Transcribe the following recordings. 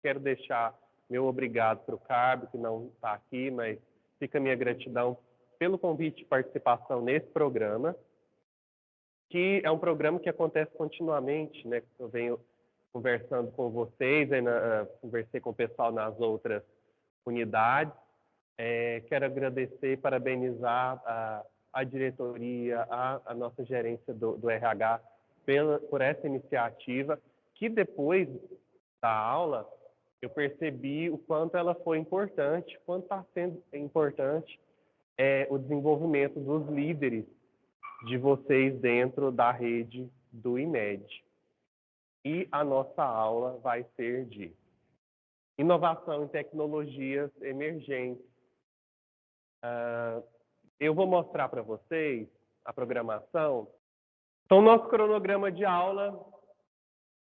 Quero deixar meu obrigado para o Carbo, que não está aqui, mas fica a minha gratidão pelo convite de participação nesse programa, que é um programa que acontece continuamente, né? Eu venho conversando com vocês, conversei com o pessoal nas outras unidades. Quero agradecer e parabenizar a diretoria, a nossa gerência do RH por essa iniciativa, que depois da aula eu percebi o quanto ela foi importante, quanto está sendo importante o desenvolvimento dos líderes de vocês dentro da rede do IMED. E a nossa aula vai ser de inovação em tecnologias emergentes. Eu vou mostrar para vocês a programação. Então, o nosso cronograma de aula,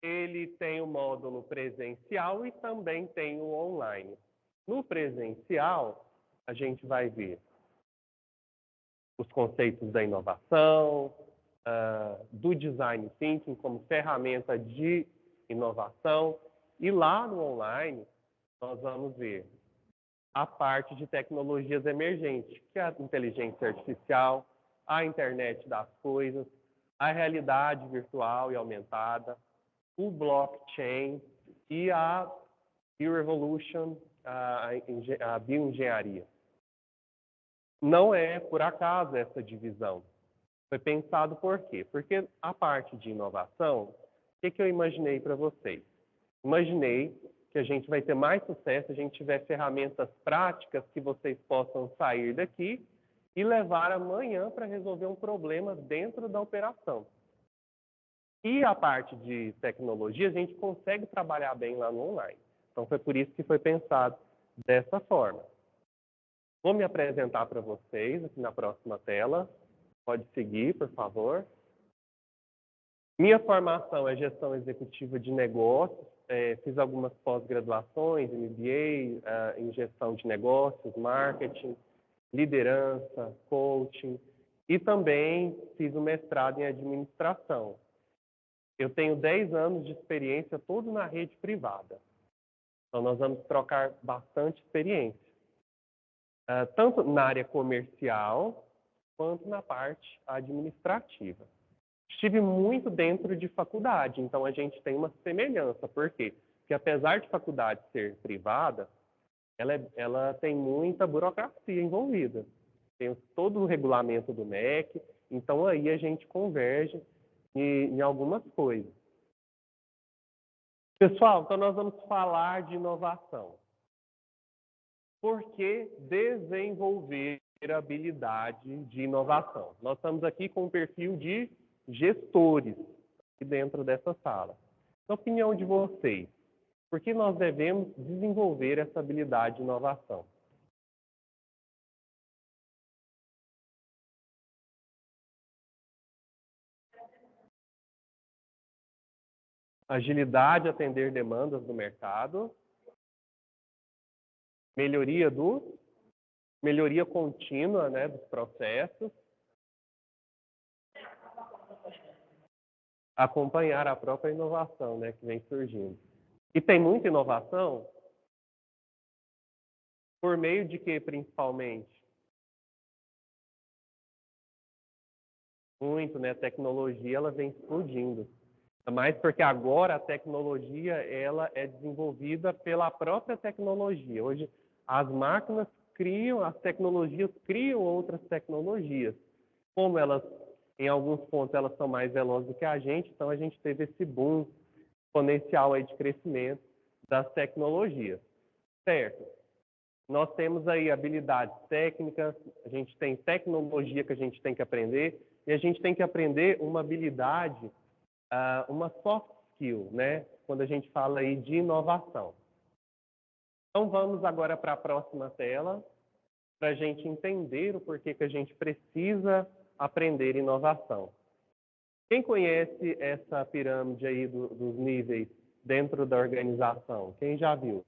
ele tem o módulo presencial e também tem o online. No presencial, a gente vai ver os conceitos da inovação, do design thinking como ferramenta de inovação. E lá no online, nós vamos ver a parte de tecnologias emergentes, que é a inteligência artificial, a internet das coisas, a realidade virtual e aumentada, o blockchain e a biorevolution, a bioengenharia. Não é por acaso essa divisão. Foi pensado por quê? Porque a parte de inovação, o que eu imaginei para vocês? Imaginei que a gente vai ter mais sucesso se a gente tiver ferramentas práticas que vocês possam sair daqui e levar amanhã para resolver um problema dentro da operação. E a parte de tecnologia, a gente consegue trabalhar bem lá no online. Então, foi por isso que foi pensado dessa forma. Vou me apresentar para vocês aqui na próxima tela. Pode seguir, por favor. Minha formação é gestão executiva de negócios. Fiz algumas pós-graduações, MBA, em gestão de negócios, marketing, liderança, coaching. E também fiz um mestrado em administração. Eu tenho 10 anos de experiência todo na rede privada. Então, nós vamos trocar bastante experiência. Tanto na área comercial, quanto na parte administrativa. Estive muito dentro de faculdade, então a gente tem uma semelhança. Por quê? Porque apesar de faculdade ser privada, ela tem muita burocracia envolvida. Tem todo o regulamento do MEC, então aí a gente converge em algumas coisas. Pessoal, então nós vamos falar de inovação. Por que desenvolver habilidade de inovação? Nós estamos aqui com um perfil de gestores aqui dentro dessa sala. Na opinião de vocês, por que nós devemos desenvolver essa habilidade de inovação? Agilidade, atender demandas do mercado. Melhoria contínua, né, dos processos. Acompanhar a própria inovação, né, que vem surgindo. E tem muita inovação por meio de que, principalmente? Muito, né? A tecnologia, ela vem explodindo. Mas porque agora a tecnologia, ela é desenvolvida pela própria tecnologia. Hoje, as máquinas criam, as tecnologias criam outras tecnologias. Como elas, em alguns pontos, elas são mais velozes do que a gente, então a gente teve esse boom exponencial aí de crescimento das tecnologias. Certo? Nós temos aí habilidades técnicas, a gente tem tecnologia que a gente tem que aprender, e a gente tem que aprender uma habilidade, uma soft skill, né? Quando a gente fala aí de inovação. Então vamos agora para a próxima tela, para a gente entender o porquê que a gente precisa aprender inovação. Quem conhece essa pirâmide aí dos níveis dentro da organização? Quem já viu?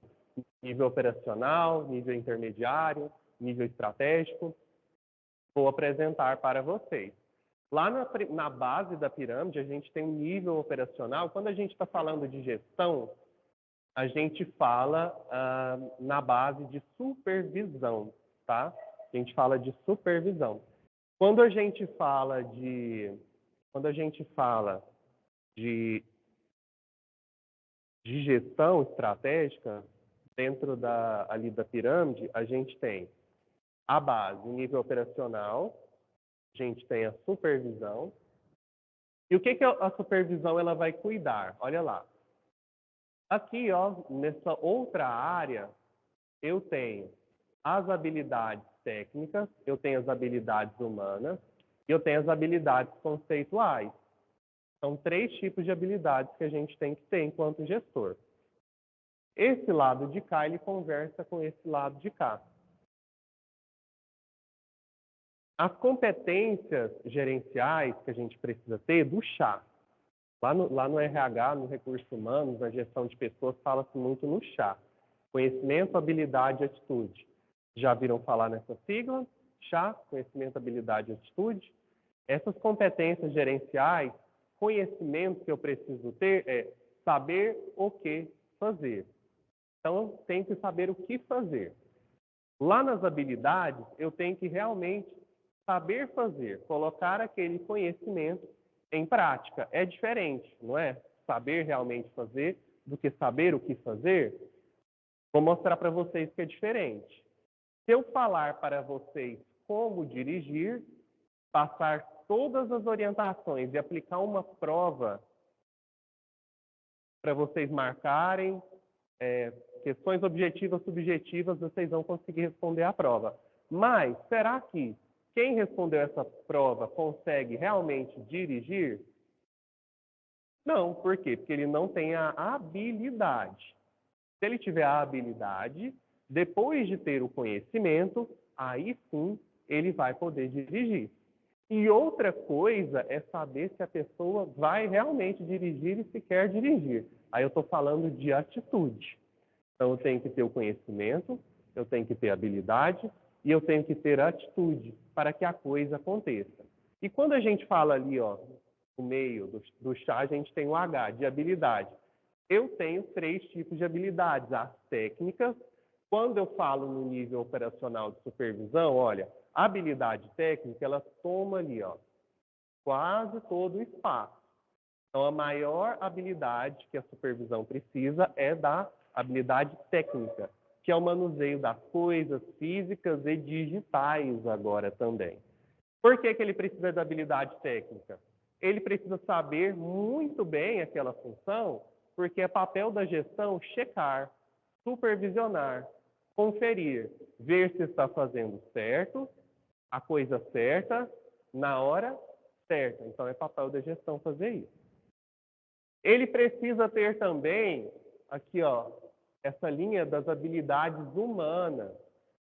Nível operacional, nível intermediário, nível estratégico. Vou apresentar para vocês. Lá na base da pirâmide, a gente tem um nível operacional. Quando a gente está falando de gestão, a gente fala na base de supervisão, tá? A gente fala de supervisão. Quando a gente fala de gestão estratégica, dentro ali da pirâmide, a gente tem a base, o nível operacional, a gente tem a supervisão. E o que a supervisão ela vai cuidar? Olha lá. Aqui, ó, nessa outra área, eu tenho as habilidades técnicas, eu tenho as habilidades humanas e eu tenho as habilidades conceituais. São 3 tipos de habilidades que a gente tem que ter enquanto gestor. Esse lado de cá, ele conversa com esse lado de cá. As competências gerenciais que a gente precisa ter do chá. Lá no RH, no recursos humanos, na gestão de pessoas, fala-se muito no chá. Conhecimento, habilidade e atitude. Já viram falar nessa sigla? Chá, conhecimento, habilidade e atitude. Essas competências gerenciais, conhecimento que eu preciso ter é saber o que fazer. Então, eu tenho que saber o que fazer. Lá nas habilidades, eu tenho que realmente saber fazer, colocar aquele conhecimento em prática. É diferente, não é? Saber realmente fazer do que saber o que fazer. Vou mostrar para vocês que é diferente. Se eu falar para vocês como dirigir, passar todas as orientações e aplicar uma prova para vocês marcarem, questões objetivas, subjetivas, vocês vão conseguir responder a prova. Mas, será que quem respondeu essa prova consegue realmente dirigir? Não, por quê? Porque ele não tem a habilidade. Se ele tiver a habilidade, depois de ter o conhecimento, aí sim ele vai poder dirigir. E outra coisa é saber se a pessoa vai realmente dirigir e se quer dirigir. Aí eu estou falando de atitude. Então eu tenho que ter o conhecimento, eu tenho que ter habilidade e eu tenho que ter atitude para que a coisa aconteça. E quando a gente fala ali, ó, no meio do chá, a gente tem o H, de habilidade. Eu tenho 3 tipos de habilidades. As técnicas, quando eu falo no nível operacional de supervisão, olha, a habilidade técnica, ela toma ali, ó, quase todo o espaço. Então, a maior habilidade que a supervisão precisa é da habilidade técnica, que é o manuseio das coisas físicas e digitais agora também. Por que ele precisa da habilidade técnica? Ele precisa saber muito bem aquela função, porque é papel da gestão checar, supervisionar, conferir, ver se está fazendo certo, a coisa certa, na hora certa. Então, é papel da gestão fazer isso. Ele precisa ter também, aqui, ó, essa linha das habilidades humanas.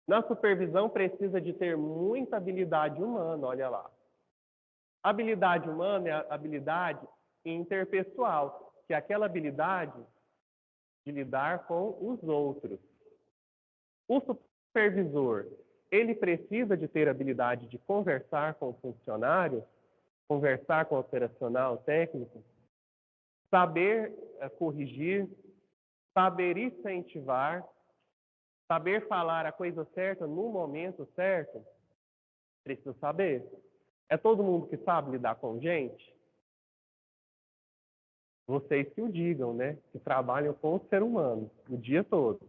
Na supervisão, precisa de ter muita habilidade humana, olha lá. Habilidade humana é a habilidade interpessoal, que é aquela habilidade de lidar com os outros. O supervisor, ele precisa de ter habilidade de conversar com o funcionário, conversar com o operacional técnico, saber corrigir, saber incentivar, saber falar a coisa certa no momento certo, precisa saber. É todo mundo que sabe lidar com gente? Vocês que o digam, né? Que trabalham com o ser humano o dia todo.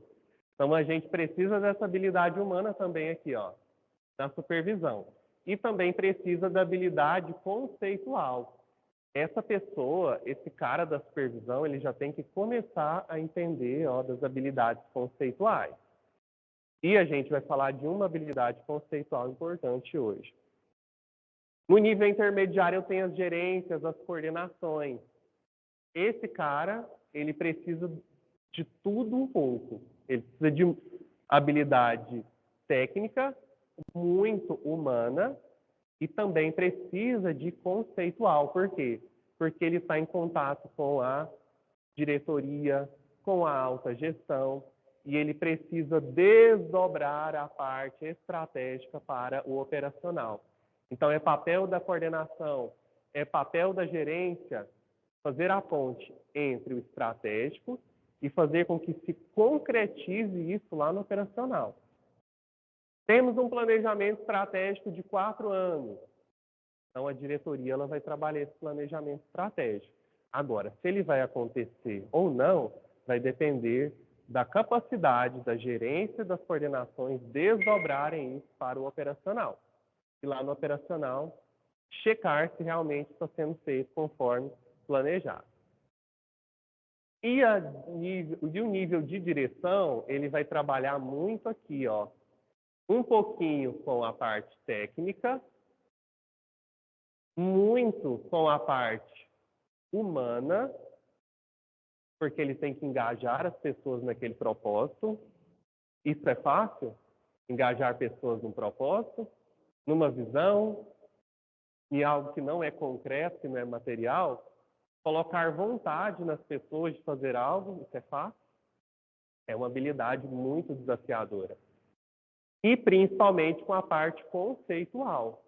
Então, a gente precisa dessa habilidade humana também aqui, ó, na supervisão. E também precisa da habilidade conceitual. Essa pessoa, esse cara da supervisão, ele já tem que começar a entender, ó, das habilidades conceituais. E a gente vai falar de uma habilidade conceitual importante hoje. No nível intermediário, eu tenho as gerências, as coordenações. Esse cara, ele precisa de tudo um pouco. Ele precisa de habilidade técnica, muito humana, e também precisa de conceitual. Por quê? Porque ele está em contato com a diretoria, com a alta gestão, e ele precisa desdobrar a parte estratégica para o operacional. Então, é papel da coordenação, é papel da gerência fazer a ponte entre o estratégico e fazer com que se concretize isso lá no operacional. Temos um planejamento estratégico de 4 anos. Então, a diretoria ela vai trabalhar esse planejamento estratégico. Agora, se ele vai acontecer ou não, vai depender da capacidade da gerência e das coordenações desdobrarem isso para o operacional. E lá no operacional, checar se realmente está sendo feito conforme planejado. E o nível de direção, ele vai trabalhar muito aqui, ó. Um pouquinho com a parte técnica, muito com a parte humana, porque ele tem que engajar as pessoas naquele propósito. Isso é fácil? Engajar pessoas num propósito, numa visão, em algo que não é concreto, que não é material. Colocar vontade nas pessoas de fazer algo, isso é fácil? É uma habilidade muito desafiadora. E principalmente com a parte conceitual.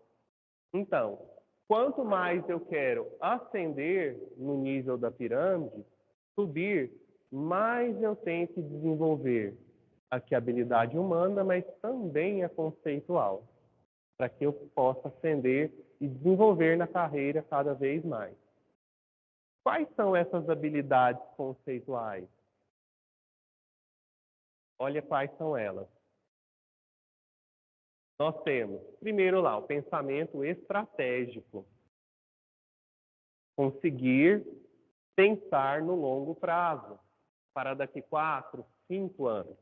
Então, quanto mais eu quero ascender no nível da pirâmide, subir, mais eu tenho que desenvolver aqui a habilidade humana, mas também a conceitual, para que eu possa ascender e desenvolver na carreira cada vez mais. Quais são essas habilidades conceituais? Olha quais são elas. Nós temos, primeiro lá, o pensamento estratégico. Conseguir pensar no longo prazo, para daqui 4, 5 anos.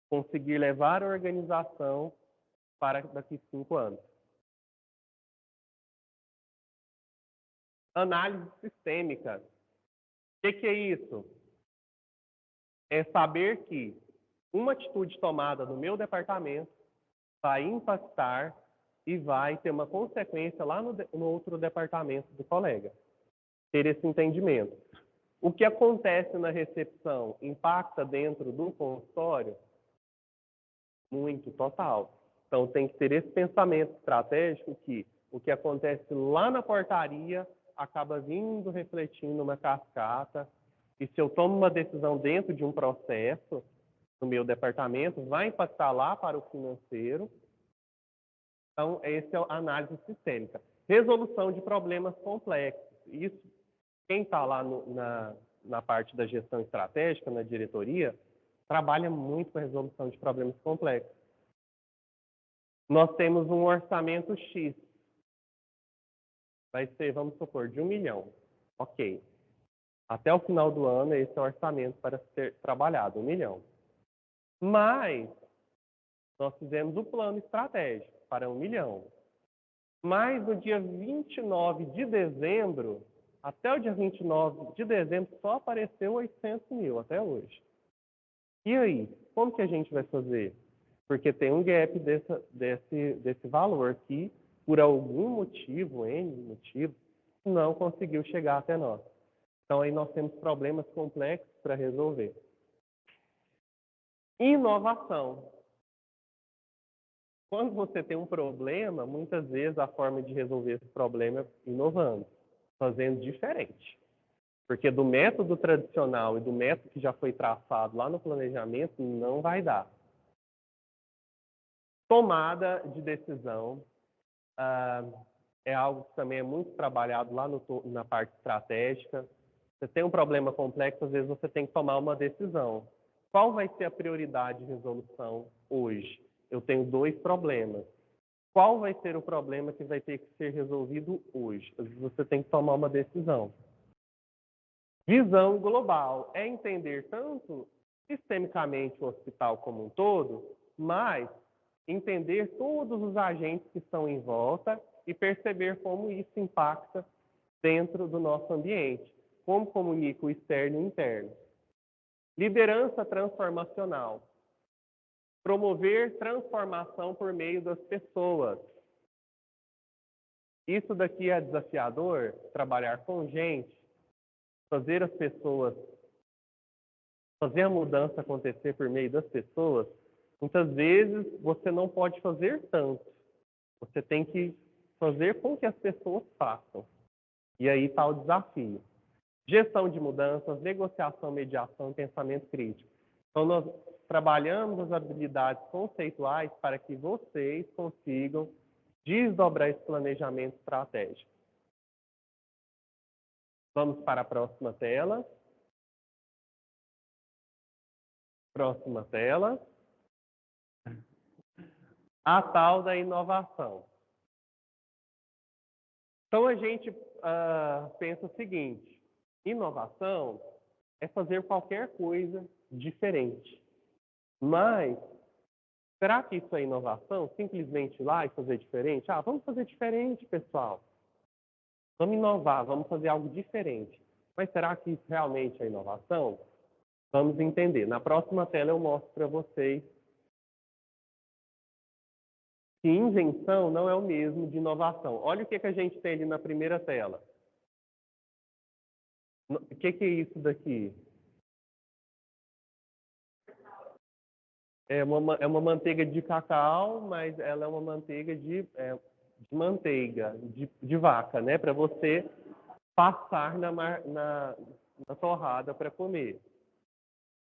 Conseguir levar a organização para daqui 5 anos. Análise sistêmica. O que é isso? É saber que uma atitude tomada no meu departamento vai impactar e vai ter uma consequência lá no outro departamento do colega. Ter esse entendimento. O que acontece na recepção impacta dentro do consultório? Muito, total. Então, tem que ter esse pensamento estratégico que o que acontece lá na portaria acaba vindo refletindo numa cascata. E se eu tomo uma decisão dentro de um processo, no meu departamento, vai impactar lá para o financeiro. Então, essa é a análise sistêmica. Resolução de problemas complexos. Isso, quem está lá na parte da gestão estratégica, na diretoria, trabalha muito com a resolução de problemas complexos. Nós temos um orçamento X. Vai ser, vamos supor, de 1 milhão. Ok. Até o final do ano, esse é o orçamento para ser trabalhado, 1 milhão. Mas, nós fizemos o plano estratégico para 1 milhão. Mas, no dia 29 de dezembro, até o dia 29 de dezembro, só apareceu 800 mil até hoje. E aí, como que a gente vai fazer? Porque tem um gap desse valor que, por algum motivo, N motivo, não conseguiu chegar até nós. Então, aí nós temos problemas complexos para resolver. Inovação. Quando você tem um problema, muitas vezes a forma de resolver esse problema é inovando, fazendo diferente. Porque do método tradicional e do método que já foi traçado lá no planejamento, não vai dar. Tomada de decisão é algo que também é muito trabalhado lá na parte estratégica. Você tem um problema complexo, às vezes você tem que tomar uma decisão. Qual vai ser a prioridade de resolução hoje? Eu tenho 2 problemas. Qual vai ser o problema que vai ter que ser resolvido hoje? Às vezes você tem que tomar uma decisão. Visão global é entender tanto sistemicamente o hospital como um todo, mas entender todos os agentes que estão em volta e perceber como isso impacta dentro do nosso ambiente, como comunica o externo e o interno. Liderança transformacional. Promover transformação por meio das pessoas. Isso daqui é desafiador, trabalhar com gente, fazer as pessoas, fazer a mudança acontecer por meio das pessoas. Muitas vezes você não pode fazer tanto. Você tem que fazer com que as pessoas façam. E aí está o desafio. Gestão de mudanças, negociação, mediação e pensamento crítico. Então, nós trabalhamos as habilidades conceituais para que vocês consigam desdobrar esse planejamento estratégico. Vamos para a próxima tela. Próxima tela. A tal da inovação. Então, a gente pensa o seguinte: inovação é fazer qualquer coisa diferente. Mas, será que isso é inovação? Simplesmente ir lá e fazer diferente? Ah, vamos fazer diferente, pessoal. Vamos inovar, vamos fazer algo diferente. Mas será que isso realmente é inovação? Vamos entender. Na próxima tela eu mostro para vocês que invenção não é o mesmo de inovação. Olha o que a gente tem ali na primeira tela. O que é isso daqui? É uma manteiga de cacau, mas ela é uma manteiga de manteiga, de vaca, né? Para você passar na torrada para comer.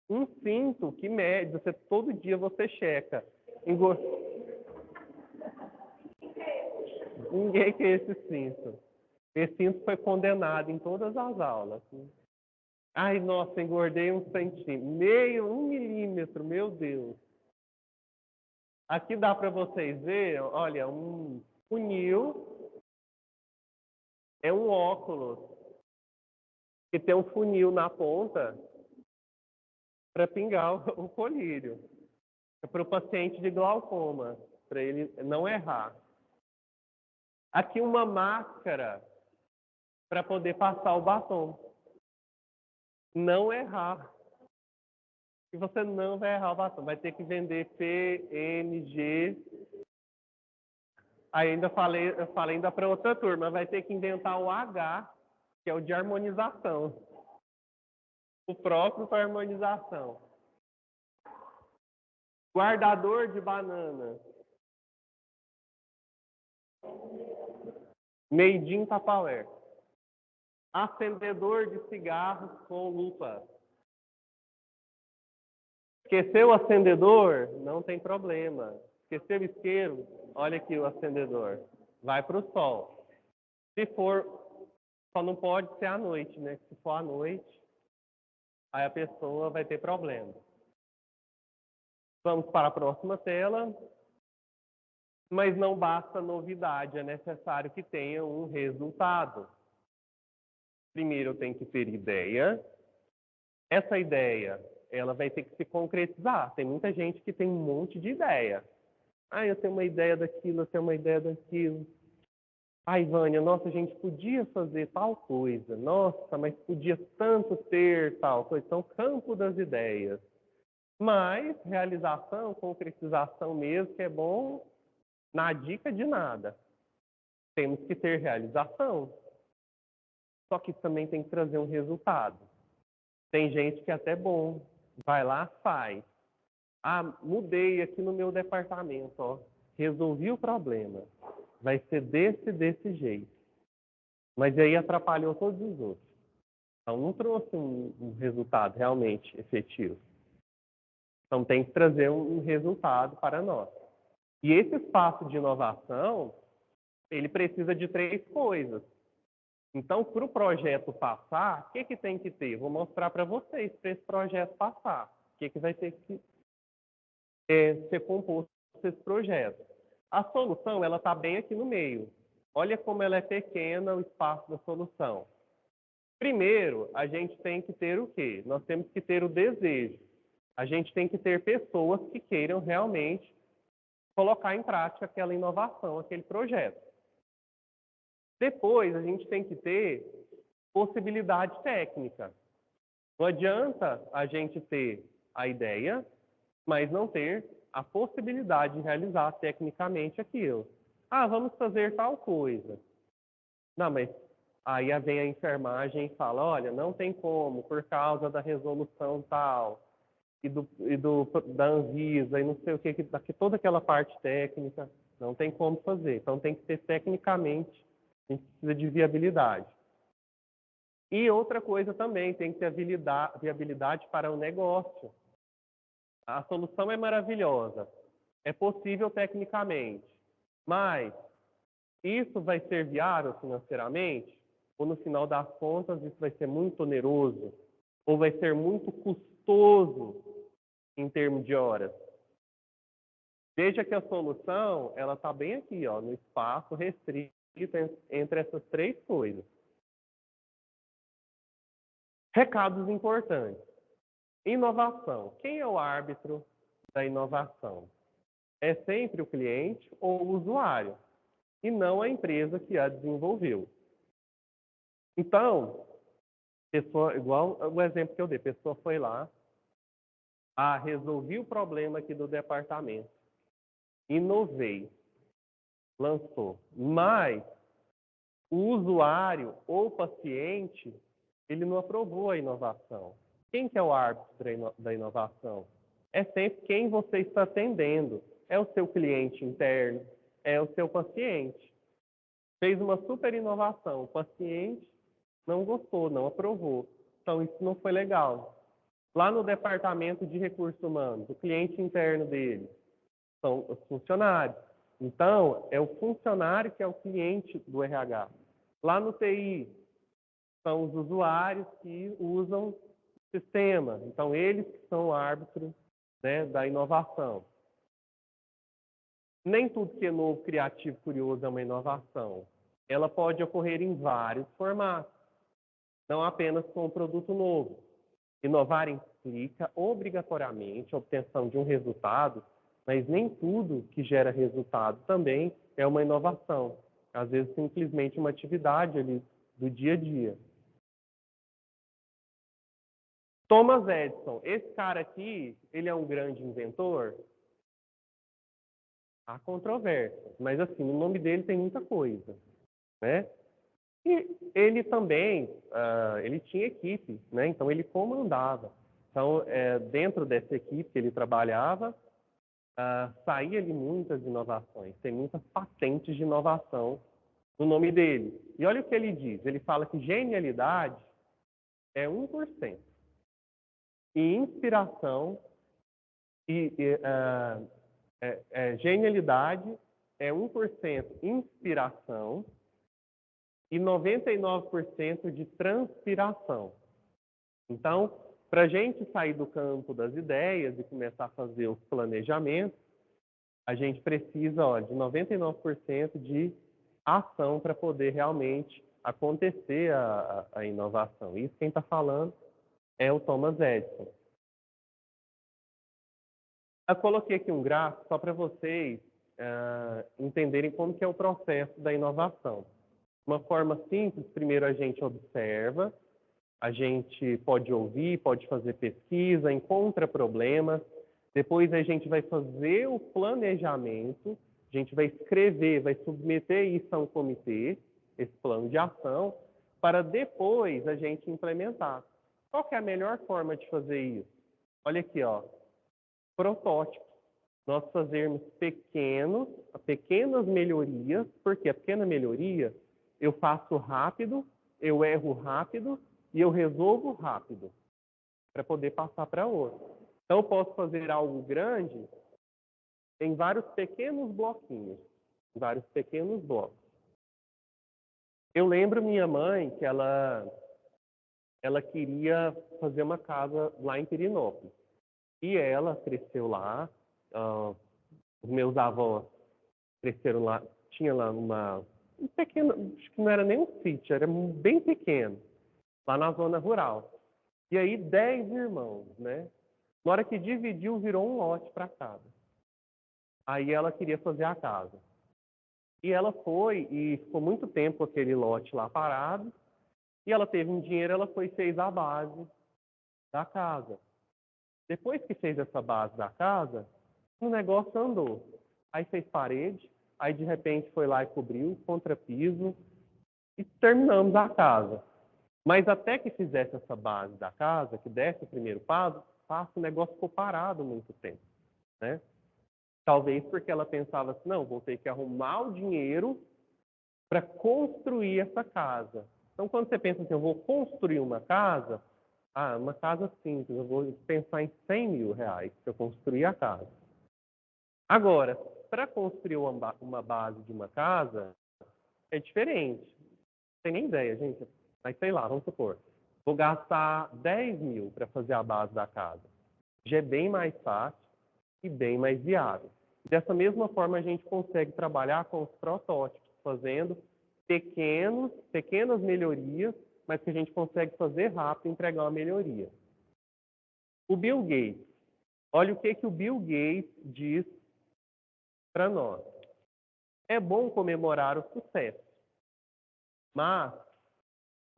Um cinto que mede, todo dia você checa. Ninguém quer esse cinto. Esse cinto foi condenado em todas as aulas. Ai, nossa, engordei 1 centímetro. 1 milímetro, meu Deus. Aqui dá para vocês verem, olha, um funil é um óculos que tem um funil na ponta para pingar o colírio. É para o paciente de glaucoma, para ele não errar. Aqui uma máscara para poder passar o batom. Não errar. E você não vai errar o batom. Vai ter que vender PNG. Eu falei ainda para outra turma, vai ter que inventar o H, que é o de harmonização. O próprio para harmonização. Guardador de banana. Made in Tupperware. Acendedor de cigarros com lupa. Esqueceu o acendedor? Não tem problema. Esqueceu o isqueiro? Olha aqui o acendedor. Vai para o sol. Se for, só não pode ser à noite, né? Se for à noite, aí a pessoa vai ter problema. Vamos para a próxima tela. Mas não basta novidade, é necessário que tenha um resultado. Primeiro eu tenho que ter ideia. Essa ideia, ela vai ter que se concretizar. Tem muita gente que tem um monte de ideia. Ah, eu tenho uma ideia daquilo, eu tenho uma ideia daquilo. Ai, Vânia, nossa, a gente podia fazer tal coisa. Nossa, mas podia tanto ter tal coisa. Então, campo das ideias. Mas realização, concretização mesmo, que é bom, na dica de nada. Temos que ter realização. Só que também tem que trazer um resultado. Tem gente que é até bom. Vai lá, faz. Ah, mudei aqui no meu departamento, ó. Resolvi o problema. Vai ser desse jeito. Mas aí atrapalhou todos os outros. Então não trouxe um resultado realmente efetivo. Então tem que trazer um resultado para nós. E esse espaço de inovação, ele precisa de 3 coisas. Então, para o projeto passar, o que tem que ter? Vou mostrar para vocês, para esse projeto passar. O que vai ter que ser composto esse projeto? A solução, ela está bem aqui no meio. Olha como ela é pequena, o espaço da solução. Primeiro, a gente tem que ter o quê? Nós temos que ter o desejo. A gente tem que ter pessoas que queiram realmente colocar em prática aquela inovação, aquele projeto. Depois, a gente tem que ter possibilidade técnica. Não adianta a gente ter a ideia, mas não ter a possibilidade de realizar tecnicamente aquilo. Ah, vamos fazer tal coisa. Não, mas aí vem a enfermagem e fala, olha, não tem como, por causa da resolução tal, da Anvisa, e não sei o que, toda aquela parte técnica, não tem como fazer. Então tem que ser tecnicamente, a gente precisa de viabilidade. E outra coisa também, tem que ter viabilidade para o negócio. A solução é maravilhosa, é possível tecnicamente, mas isso vai ser viável financeiramente? Ou no final das contas isso vai ser muito oneroso? Ou vai ser muito custoso em termos de horas? Veja que a solução ela está bem aqui, ó, no espaço restrito entre essas três coisas. Recados importantes. Inovação. Quem é o árbitro da inovação? É sempre o cliente ou o usuário, e não a empresa que a desenvolveu. Então, pessoa, igual o exemplo que eu dei, a pessoa foi lá, resolvi o problema aqui do departamento, inovei, lançou, mas o usuário ou paciente, ele não aprovou a inovação. Quem que é o árbitro da inovação? É sempre quem você está atendendo. É o seu cliente interno, é o seu paciente. Fez uma super inovação, o paciente não gostou, não aprovou. Então, isso não foi legal. Lá no departamento de recursos humanos, o cliente interno dele são os funcionários. Então, é o funcionário que é o cliente do RH. Lá no TI, são os usuários que usam o sistema. Então, eles que são o árbitro, né, da inovação. Nem tudo que é novo, criativo, curioso é uma inovação. Ela pode ocorrer em vários formatos, não apenas com um produto novo. Inovar implica obrigatoriamente a obtenção de um resultado, mas nem tudo que gera resultado também é uma inovação. Às vezes, simplesmente uma atividade ali do dia a dia. Thomas Edison, esse cara aqui, ele é um grande inventor? Há controvérsias, mas assim, no nome dele tem muita coisa, né? E ele também, ele tinha equipe, né? Então ele comandava. Então, dentro dessa equipe que ele trabalhava, saía ali muitas inovações, tem muitas patentes de inovação no nome dele. E olha o que ele diz, ele fala que genialidade é 1%. E inspiração genialidade é 1% inspiração e 99% de transpiração. Então, para a gente sair do campo das ideias e começar a fazer os planejamentos, a gente precisa de 99% de ação para poder realmente acontecer a inovação. Isso quem está falando é o Thomas Edison. Eu coloquei aqui um gráfico só para vocês entenderem como que é o processo da inovação. Uma forma simples, primeiro a gente observa, a gente pode ouvir, pode fazer pesquisa, encontra problemas, depois a gente vai fazer o planejamento, a gente vai escrever, vai submeter isso a um comitê, esse plano de ação, para depois a gente implementar. Qual que é a melhor forma de fazer isso? Olha aqui, ó, protótipos. Nós fazermos pequenas melhorias, porque a pequena melhoria eu faço rápido, eu erro rápido e eu resolvo rápido para poder passar para outro. Então, eu posso fazer algo grande em vários pequenos bloquinhos, vários pequenos blocos. Eu lembro minha mãe que ela queria fazer uma casa lá em Pirinópolis. E ela cresceu lá, os meus avós cresceram lá, tinha lá um pequeno, acho que não era nem um sítio, era bem pequeno, lá na zona rural. E aí 10 irmãos, né? Na hora que dividiu, virou um lote para casa. Aí ela queria fazer a casa. E ela foi e ficou muito tempo aquele lote lá parado. E ela teve um dinheiro, ela foi e fez a base da casa. Depois que fez essa base da casa, o negócio andou. Aí fez parede, aí de repente foi lá e cobriu, contrapiso, e terminamos a casa. Mas até que fizesse essa base da casa, que desse o primeiro passo, o negócio ficou parado muito tempo, né? Talvez porque ela pensava assim, não, vou ter que arrumar o dinheiro para construir essa casa. Então, quando você pensa assim, eu vou construir uma casa simples, eu vou pensar em 100 mil reais se eu construir a casa. Agora, para construir uma base de uma casa, é diferente. Não tem nem ideia, gente. Mas sei lá, vamos supor. Vou gastar 10 mil para fazer a base da casa. Já é bem mais fácil e bem mais viável. Dessa mesma forma, a gente consegue trabalhar com os protótipos, fazendo pequenas melhorias, mas que a gente consegue fazer rápido e entregar uma melhoria. O Bill Gates. Olha o que o Bill Gates diz para nós. É bom comemorar o sucesso, mas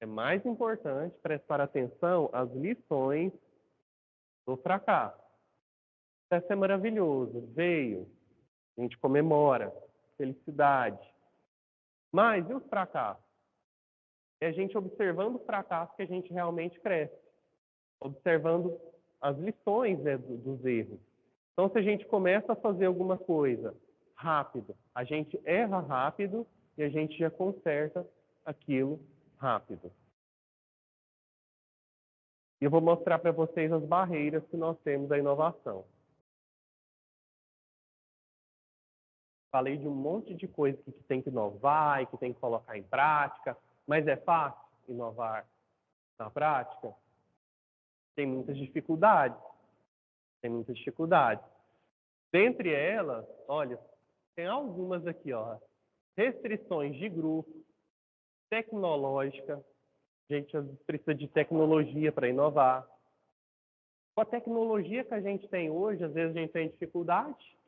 é mais importante prestar atenção às lições do fracasso. Isso é maravilhoso. Veio, a gente comemora, felicidade. Mas e os fracassos? É a gente observando o fracasso que a gente realmente cresce. Observando as lições, né, dos erros. Então, se a gente começa a fazer alguma coisa rápido, a gente erra rápido e a gente já conserta aquilo rápido. E eu vou mostrar para vocês as barreiras que nós temos da inovação. Falei de um monte de coisa que tem que inovar e que tem que colocar em prática, mas é fácil inovar na prática? Tem muitas dificuldades. Tem muitas dificuldades. Dentre elas, olha, tem algumas aqui, ó. Restrições de grupo, tecnológica. A gente precisa de tecnologia para inovar. Com a tecnologia que a gente tem hoje, às vezes a gente tem dificuldade,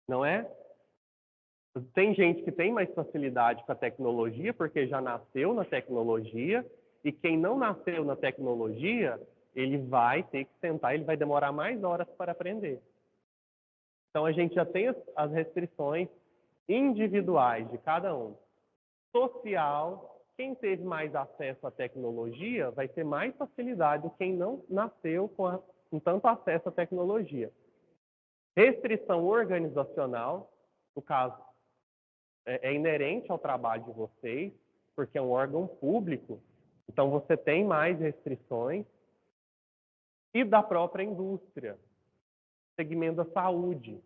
não é? Tem gente que tem mais facilidade com a tecnologia porque já nasceu na tecnologia, e quem não nasceu na tecnologia, ele vai ter que sentar, ele vai demorar mais horas para aprender. Então a gente já tem as restrições individuais de cada um. Social, quem teve mais acesso à tecnologia vai ter mais facilidade do que quem não nasceu com tanto acesso à tecnologia. Restrição organizacional, no caso, é inerente ao trabalho de vocês, porque é um órgão público, então você tem mais restrições. E da própria indústria, segmento da saúde,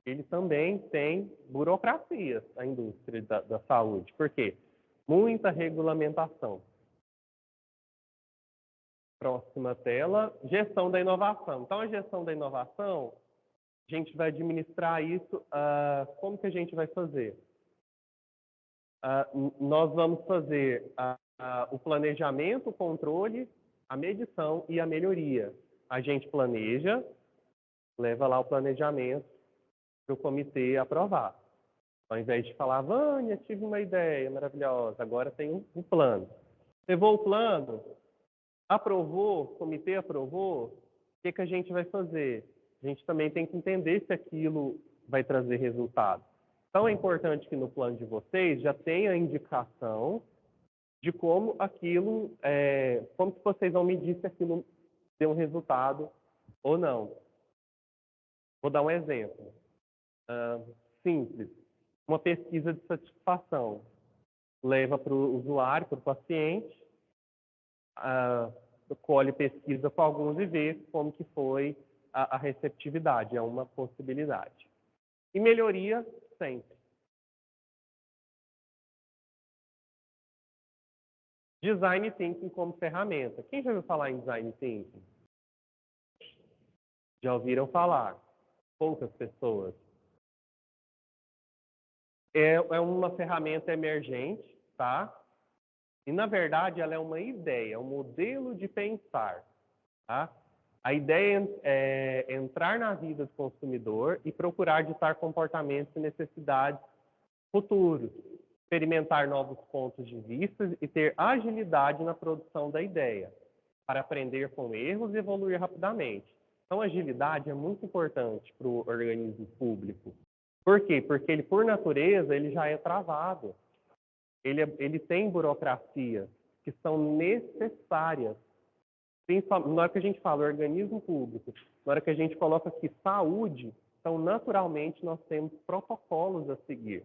ele também tem burocracias, a indústria da saúde. Por quê? Muita regulamentação. Próxima tela, gestão da inovação. Então, a gestão da inovação, a gente vai administrar isso, como que a gente vai fazer? Nós vamos fazer o planejamento, o controle, a medição e a melhoria. A gente planeja, leva lá o planejamento para o comitê aprovar. Ao invés de falar, Vânia, tive uma ideia maravilhosa, agora tem um plano. Levou o plano, aprovou, o comitê aprovou, o que a gente vai fazer? A gente também tem que entender se aquilo vai trazer resultado. Então, é importante que no plano de vocês já tenha a indicação de como aquilo, como que vocês vão medir se aquilo deu um resultado ou não. Vou dar um exemplo simples. Uma pesquisa de satisfação. Leva para o usuário, para o paciente, colhe pesquisa com alguns e vê como que foi a receptividade. É uma possibilidade. E melhoria sempre. Design Thinking como ferramenta. Quem já ouviu falar em Design Thinking? Já ouviram falar? Poucas pessoas. É uma ferramenta emergente, tá? E, na verdade, ela é uma ideia, um modelo de pensar, tá? A ideia é entrar na vida do consumidor e procurar ditar comportamentos e necessidades futuros, experimentar novos pontos de vista e ter agilidade na produção da ideia, para aprender com erros e evoluir rapidamente. Então, agilidade é muito importante para o organismo público. Por quê? Porque ele, por natureza, ele já é travado. Ele tem burocracias que são necessárias. Na hora que a gente fala organismo público, na hora que a gente coloca aqui saúde, então, naturalmente, nós temos protocolos a seguir,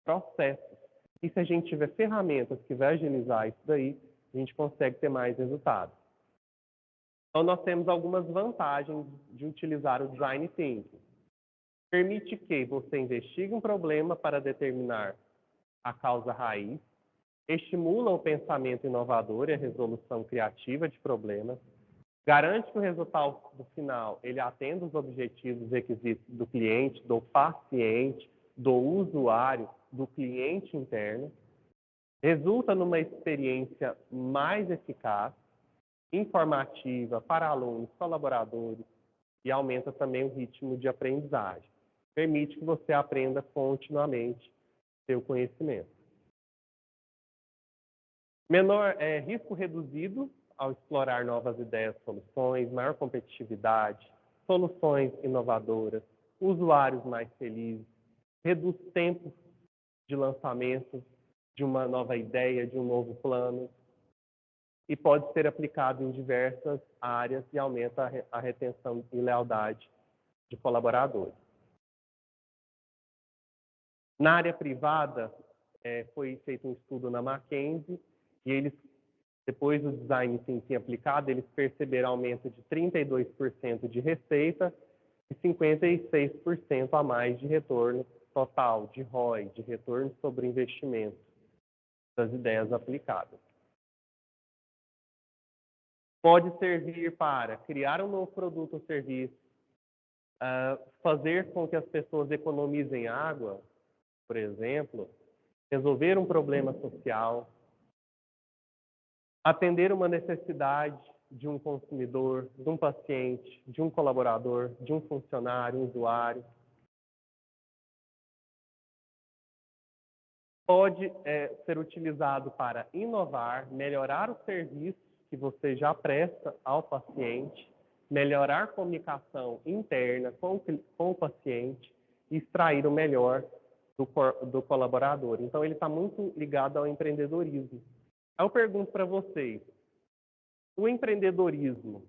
processos. E se a gente tiver ferramentas que vai agilizar isso daí, a gente consegue ter mais resultados. Então, nós temos algumas vantagens de utilizar o Design Thinking. Permite que você investigue um problema para determinar a causa raiz, estimula o pensamento inovador e a resolução criativa de problemas, garante que o resultado do final ele atenda os objetivos e requisitos do cliente, do paciente, do usuário, do cliente interno, resulta numa experiência mais eficaz, informativa para alunos, colaboradores e aumenta também o ritmo de aprendizagem. Permite que você aprenda continuamente seu conhecimento. Menor risco reduzido ao explorar novas ideias, soluções, maior competitividade, soluções inovadoras, usuários mais felizes, reduz tempo de lançamento de uma nova ideia, de um novo plano, e pode ser aplicado em diversas áreas e aumenta a retenção e lealdade de colaboradores. Na área privada, foi feito um estudo na McKinsey e eles, depois do Design Thinking aplicado, eles perceberam aumento de 32% de receita e 56% a mais de retorno total, de ROI, de retorno sobre investimento das ideias aplicadas. Pode servir para criar um novo produto ou serviço, fazer com que as pessoas economizem água, por exemplo, resolver um problema social, atender uma necessidade de um consumidor, de um paciente, de um colaborador, de um funcionário, um usuário. Pode ser utilizado para inovar, melhorar o serviço que você já presta ao paciente, melhorar a comunicação interna com o paciente e extrair o melhor do colaborador. Então, ele está muito ligado ao empreendedorismo. Aí eu pergunto para vocês, o empreendedorismo,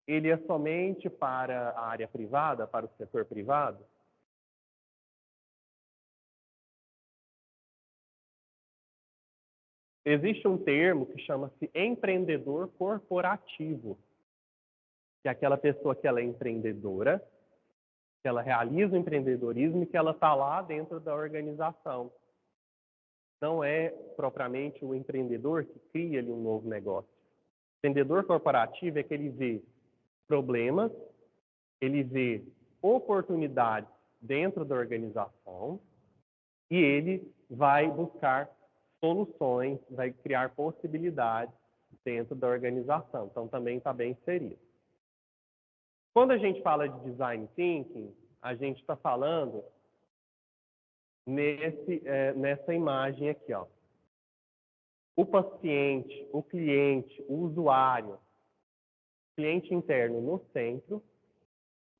ele é somente para a área privada, para o setor privado? Existe um termo que chama-se empreendedor corporativo, que é aquela pessoa que ela é empreendedora, que ela realiza o empreendedorismo e que ela está lá dentro da organização. Não é propriamente o empreendedor que cria ali um novo negócio. O empreendedor corporativo é que ele vê problemas, ele vê oportunidades dentro da organização e ele vai buscar soluções, vai criar possibilidades dentro da organização. Então, também está bem inserido. Quando a gente fala de Design Thinking, a gente está falando nessa imagem aqui, ó. O paciente, o cliente, o usuário, cliente interno no centro,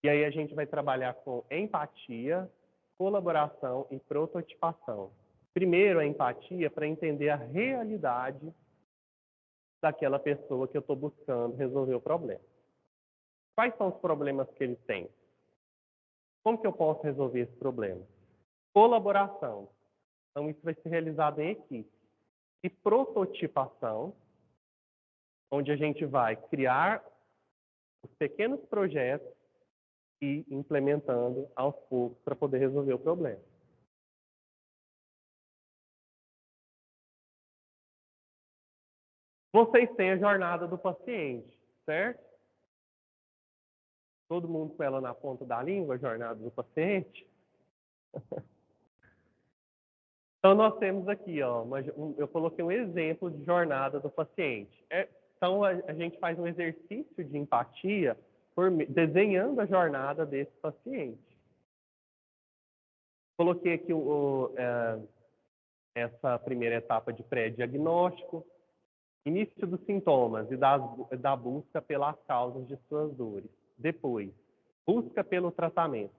e aí a gente vai trabalhar com empatia, colaboração e prototipação. Primeiro, a empatia para entender a realidade daquela pessoa que eu estou buscando resolver o problema. Quais são os problemas que ele tem? Como que eu posso resolver esse problema? Colaboração. Então, isso vai ser realizado em equipe. E prototipação, onde a gente vai criar os pequenos projetos e implementando aos poucos para poder resolver o problema. Vocês têm a jornada do paciente, certo? Todo mundo com ela na ponta da língua, a jornada do paciente? Então, nós temos aqui, ó, eu coloquei um exemplo de jornada do paciente. Então, a gente faz um exercício de empatia desenhando a jornada desse paciente. Coloquei aqui essa primeira etapa de pré-diagnóstico, início dos sintomas e da busca pelas causas de suas dores. Depois, busca pelo tratamento.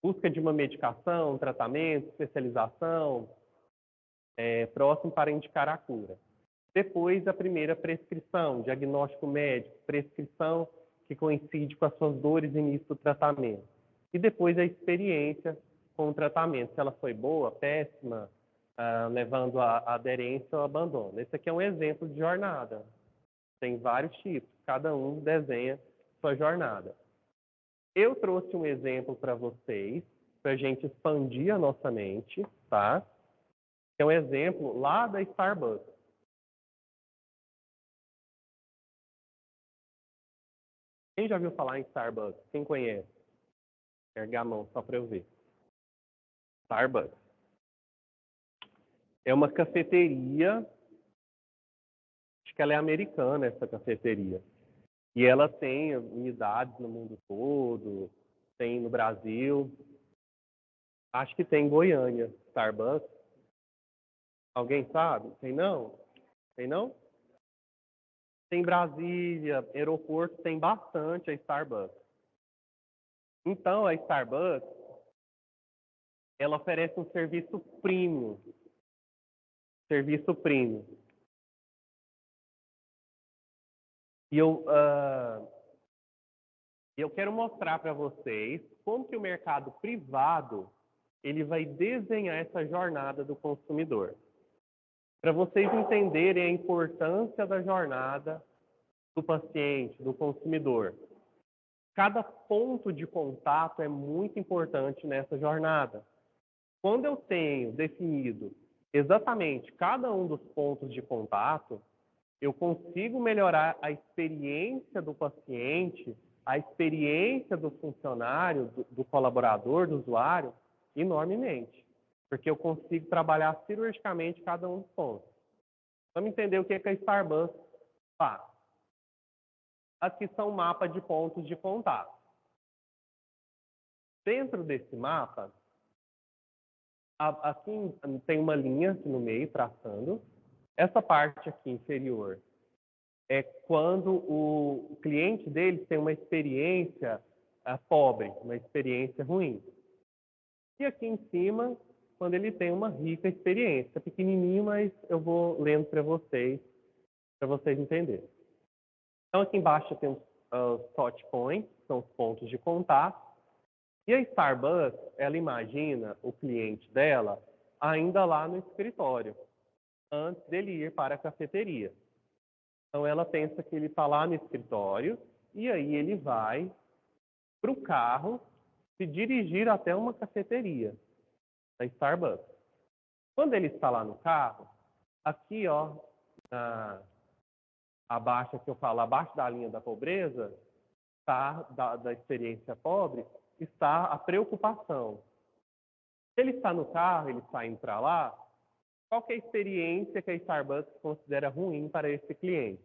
Busca de uma medicação, tratamento, especialização, próximo para indicar a cura. Depois, a primeira prescrição, diagnóstico médico, prescrição que coincide com as suas dores e início do tratamento. E depois a experiência com o tratamento, se ela foi boa, péssima, levando a aderência ou abandono. Esse aqui é um exemplo de jornada. Tem vários tipos, cada um desenha sua jornada. Eu trouxe um exemplo para vocês, para a gente expandir a nossa mente, tá? É um exemplo lá da Starbucks. Quem já viu falar em Starbucks? Quem conhece? Erga a mão só para eu ver. Starbucks. É uma cafeteria, acho que ela é americana, essa cafeteria. E ela tem unidades no mundo todo, tem no Brasil. Acho que tem em Goiânia, Starbucks. Alguém sabe? Tem não? Tem não? Tem Brasília, aeroporto, tem bastante a Starbucks. Então, a Starbucks, ela oferece um serviço premium. Serviço premium. E eu quero mostrar para vocês como que o mercado privado ele vai desenhar essa jornada do consumidor. Para vocês entenderem a importância da jornada do paciente, do consumidor. Cada ponto de contato é muito importante nessa jornada. Quando eu tenho definido exatamente cada um dos pontos de contato, eu consigo melhorar a experiência do paciente, a experiência do funcionário, do colaborador, do usuário, enormemente. Porque eu consigo trabalhar cirurgicamente cada um dos pontos. Vamos entender o que a Starbucks faz. Aqui são mapas de pontos de contato. Dentro desse mapa, aqui tem uma linha aqui no meio, traçando. Essa parte aqui inferior é quando o cliente dele tem uma experiência pobre, uma experiência ruim. E aqui em cima, quando ele tem uma rica experiência. Pequenininho, mas eu vou lendo para vocês entenderem. Então, aqui embaixo tem os touch points, são os pontos de contato. E a Starbucks, ela imagina o cliente dela ainda lá no escritório, antes dele ir para a cafeteria. Então, ela pensa que ele está lá no escritório e aí ele vai para o carro se dirigir até uma cafeteria da Starbucks. Quando ele está lá no carro, aqui, ó, abaixo que eu falo, abaixo da linha da pobreza, tá, da experiência pobre, está a preocupação. Se ele está no carro, ele está indo para lá, qual que é a experiência que a Starbucks considera ruim para esse cliente?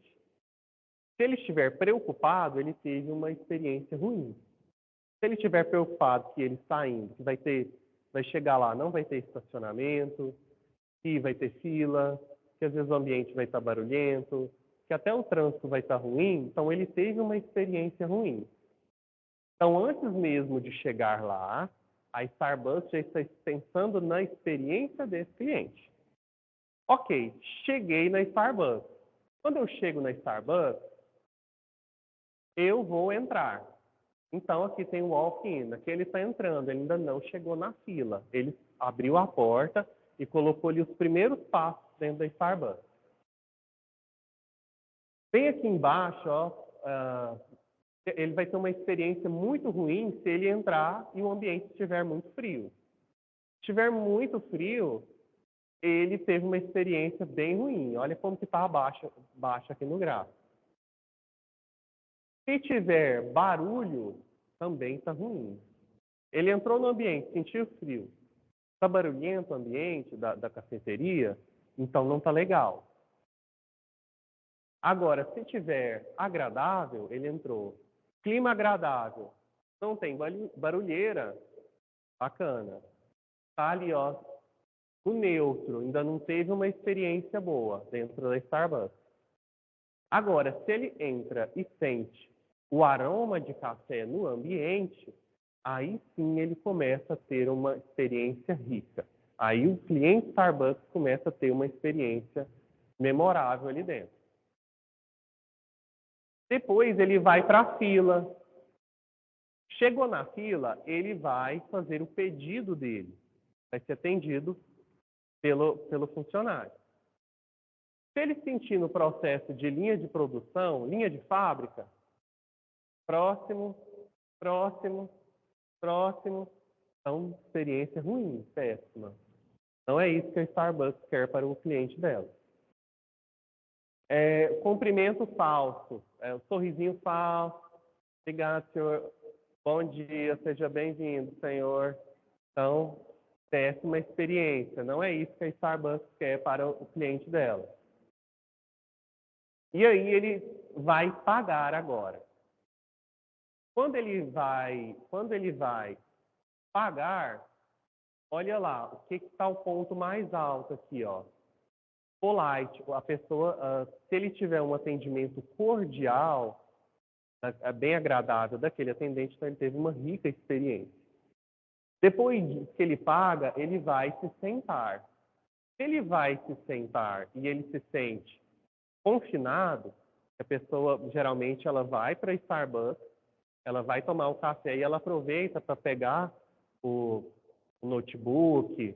Se ele estiver preocupado, ele teve uma experiência ruim. Se ele estiver preocupado que ele está indo, que vai chegar lá, não vai ter estacionamento, que vai ter fila, que às vezes o ambiente vai estar barulhento, que até o trânsito vai estar ruim, então ele teve uma experiência ruim. Então, antes mesmo de chegar lá, a Starbucks já está pensando na experiência desse cliente. Ok, cheguei na Starbucks. Quando eu chego na Starbucks, eu vou entrar. Então, aqui tem o walk-in. Aqui ele está entrando, ele ainda não chegou na fila. Ele abriu a porta e colocou ali os primeiros passos dentro da Starbucks. Bem aqui embaixo, ó, ele vai ter uma experiência muito ruim se ele entrar e o ambiente estiver muito frio. Se estiver muito frio, ele teve uma experiência bem ruim. Olha como que está abaixo aqui no gráfico. Se tiver barulho, também está ruim. Ele entrou no ambiente, sentiu frio. Está barulhento o ambiente da cafeteria, então não está legal. Agora, se tiver agradável, ele entrou. Clima agradável, não tem barulheira, bacana. Está ali, ó, o neutro, ainda não teve uma experiência boa dentro da Starbucks. Agora, se ele entra e sente o aroma de café no ambiente, aí sim ele começa a ter uma experiência rica. Aí o cliente Starbucks começa a ter uma experiência memorável ali dentro. Depois ele vai para a fila. Chegou na fila, ele vai fazer o pedido dele. Vai ser atendido pelo funcionário. Se ele sentir no processo de linha de produção, linha de fábrica, próximo, próximo, próximo, então experiência ruim, péssima. Não é isso que a Starbucks quer para o cliente dela. Cumprimento falso, sorrisinho falso. Obrigado, senhor. Bom dia, seja bem-vindo, senhor. Então, péssima experiência. Não é isso que a Starbucks quer para o cliente dela. E aí ele vai pagar agora. Quando ele vai pagar, olha lá, o que está o ponto mais alto aqui, ó. Polite, a pessoa, se ele tiver um atendimento cordial, bem agradável daquele atendente, então ele teve uma rica experiência. Depois que ele paga, ele vai se sentar. Se ele vai se sentar e ele se sente confinado, a pessoa geralmente ela vai para Starbucks, ela vai tomar o café e ela aproveita para pegar o notebook,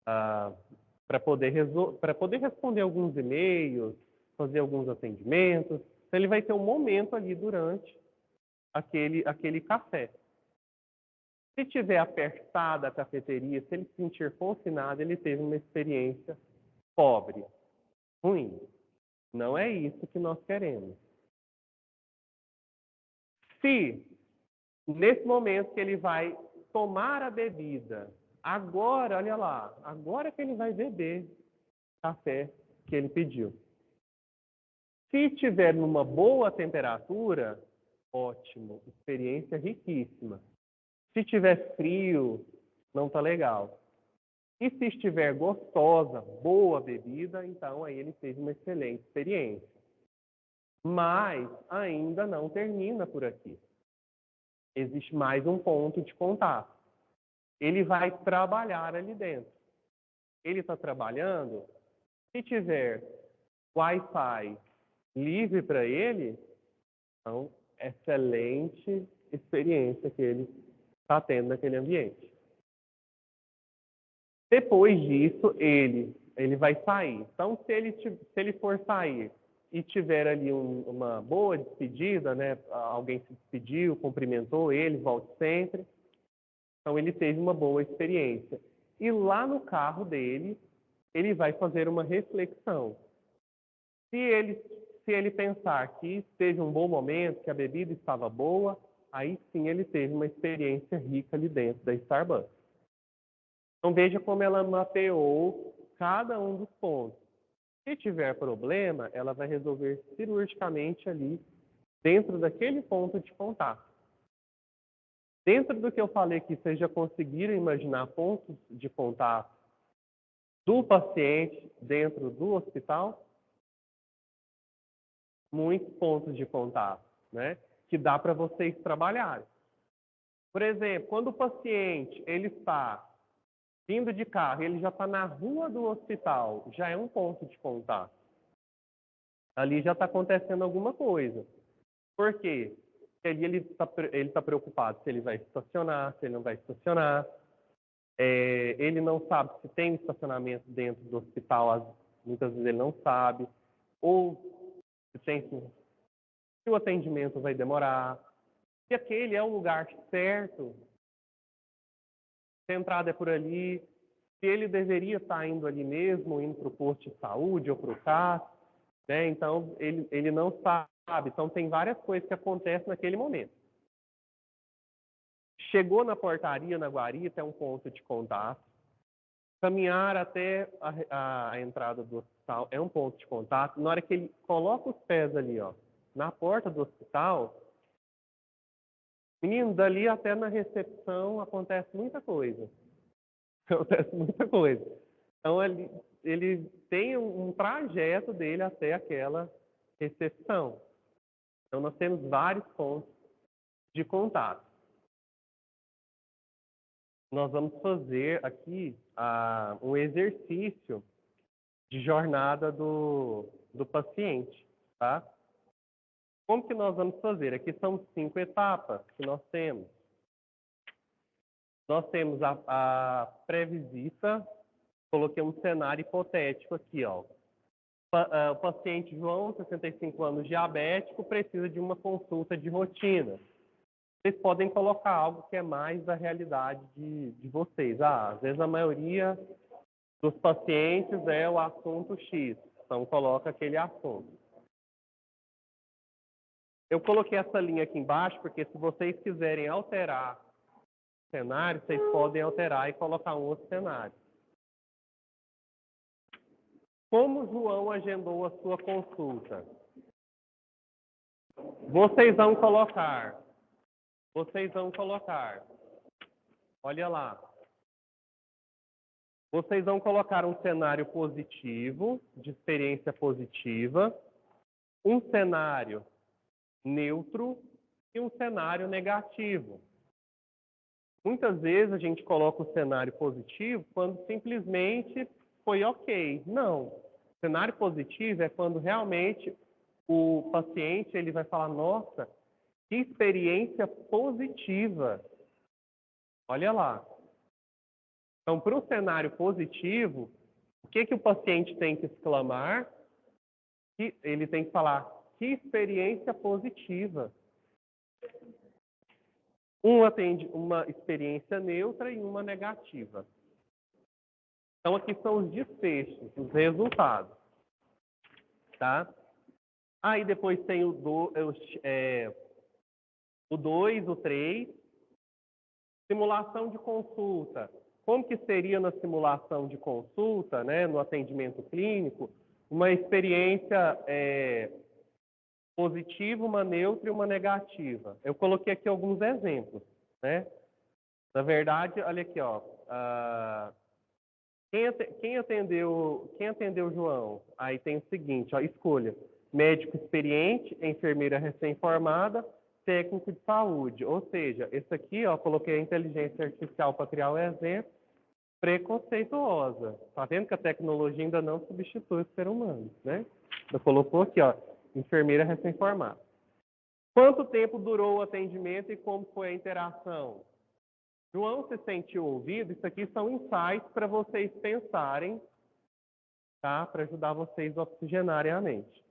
para poder responder alguns e-mails, fazer alguns atendimentos. Então, ele vai ter um momento ali durante aquele café. Se tiver apertada a cafeteria, se ele se sentir confinado, ele teve uma experiência pobre, ruim. Não é isso que nós queremos. Se, nesse momento que ele vai tomar a bebida, agora, olha lá, agora que ele vai beber café que ele pediu. Se tiver numa boa temperatura, ótimo, experiência riquíssima. Se tiver frio, não está legal. E se estiver gostosa, boa bebida, então aí ele teve uma excelente experiência. Mas ainda não termina por aqui. Existe mais um ponto de contato. Ele vai trabalhar ali dentro. Ele está trabalhando, se tiver Wi-Fi livre para ele, então, excelente experiência que ele está tendo naquele ambiente. Depois disso, ele vai sair. Então, se ele for sair e tiver ali uma boa despedida, né? Alguém se despediu, cumprimentou ele, volte sempre. Então, ele teve uma boa experiência. E lá no carro dele, ele vai fazer uma reflexão. Se ele pensar que teve um bom momento, que a bebida estava boa, aí sim ele teve uma experiência rica ali dentro da Starbucks. Então veja como ela mapeou cada um dos pontos. Se tiver problema, ela vai resolver cirurgicamente ali, dentro daquele ponto de contato. Dentro do que eu falei aqui, vocês já conseguiram imaginar pontos de contato do paciente dentro do hospital? Muitos pontos de contato, né? Que dá para vocês trabalharem. Por exemplo, quando o paciente ele está vindo de carro, ele já está na rua do hospital, já é um ponto de contato. Ali já está acontecendo alguma coisa. Por quê? Porque ali ele está preocupado se ele vai estacionar, se ele não vai estacionar. Ele não sabe se tem estacionamento dentro do hospital, muitas vezes ele não sabe. Ou se o atendimento vai demorar. Se aquele é o lugar certo, se a entrada é por ali, se ele deveria estar indo ali mesmo, indo para o posto de saúde ou para o CAS, né? Então, ele não sabe. Então, tem várias coisas que acontecem naquele momento. Chegou na portaria, na guarita, é um ponto de contato. Caminhar até a entrada do hospital é um ponto de contato. Na hora que ele coloca os pés ali, ó, na porta do hospital, menino, dali até na recepção acontece muita coisa. Acontece muita coisa. Então, ele tem um trajeto dele até aquela recepção. Então, nós temos vários pontos de contato. Nós vamos fazer aqui um exercício de jornada do paciente, tá? Como que nós vamos fazer? Aqui são 5 etapas que nós temos. Nós temos a pré-visita, Coloquei um cenário hipotético aqui, ó. O paciente João, 65 anos, diabético, precisa de uma consulta de rotina. Vocês podem colocar algo que é mais da realidade de vocês. Às vezes a maioria dos pacientes é o assunto X, então coloca aquele assunto. Eu coloquei essa linha aqui embaixo porque se vocês quiserem alterar o cenário, vocês podem alterar e colocar um outro cenário. Como o João agendou a sua consulta? Vocês vão colocar, olha lá. Vocês vão colocar um cenário positivo, de experiência positiva, um cenário neutro e um cenário negativo. Muitas vezes a gente coloca o cenário positivo quando simplesmente foi ok. Não. O cenário positivo é quando realmente o paciente ele vai falar, nossa, que experiência positiva. Olha lá. Então, para o cenário positivo, o que o paciente tem que exclamar? Ele tem que falar, que experiência positiva. Um atende uma experiência neutra e uma negativa. Então, aqui são os desfechos, os resultados. Tá? Aí depois tem o 2, o 3. Simulação de consulta. Como que seria na simulação de consulta, né, no atendimento clínico, uma experiência positiva, uma neutra e uma negativa? Eu coloquei aqui alguns exemplos, né? Na verdade, olha aqui, ó. Quem atendeu o João? Aí tem o seguinte, ó, escolha: médico experiente, enfermeira recém-formada, técnico de saúde. Ou seja, esse aqui, ó, coloquei a inteligência artificial para criar um exemplo, preconceituosa. Tá vendo que a tecnologia ainda não substitui o ser humano, né? Eu colocou aqui, ó, enfermeira recém-formada. Quanto tempo durou o atendimento e como foi a interação? João se sentiu ouvido? Isso aqui são insights para vocês pensarem, tá? Para ajudar vocês a oxigenarem a mente.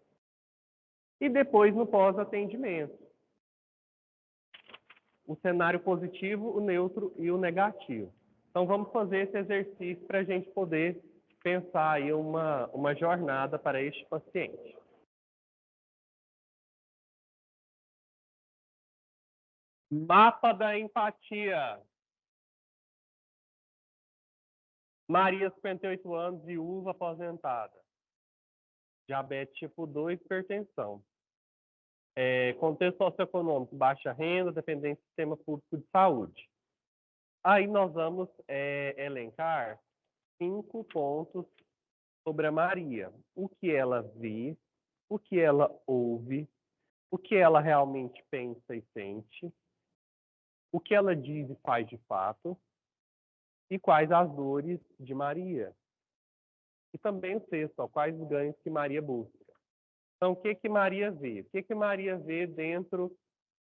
E depois no pós-atendimento. O cenário positivo, o neutro e o negativo. Então vamos fazer esse exercício para a gente poder pensar aí uma jornada para este paciente. Mapa da empatia. Maria, 58 anos, viúva aposentada. Diabetes tipo 2, hipertensão. Contexto socioeconômico, baixa renda, dependente do sistema público de saúde. Aí nós vamos elencar 5 pontos sobre a Maria. O que ela vê, o que ela ouve, o que ela realmente pensa e sente, o que ela diz e faz de fato, e quais as dores de Maria. E também o sexto, ó, quais os ganhos que Maria busca. Então, o que Maria vê? O que Maria vê dentro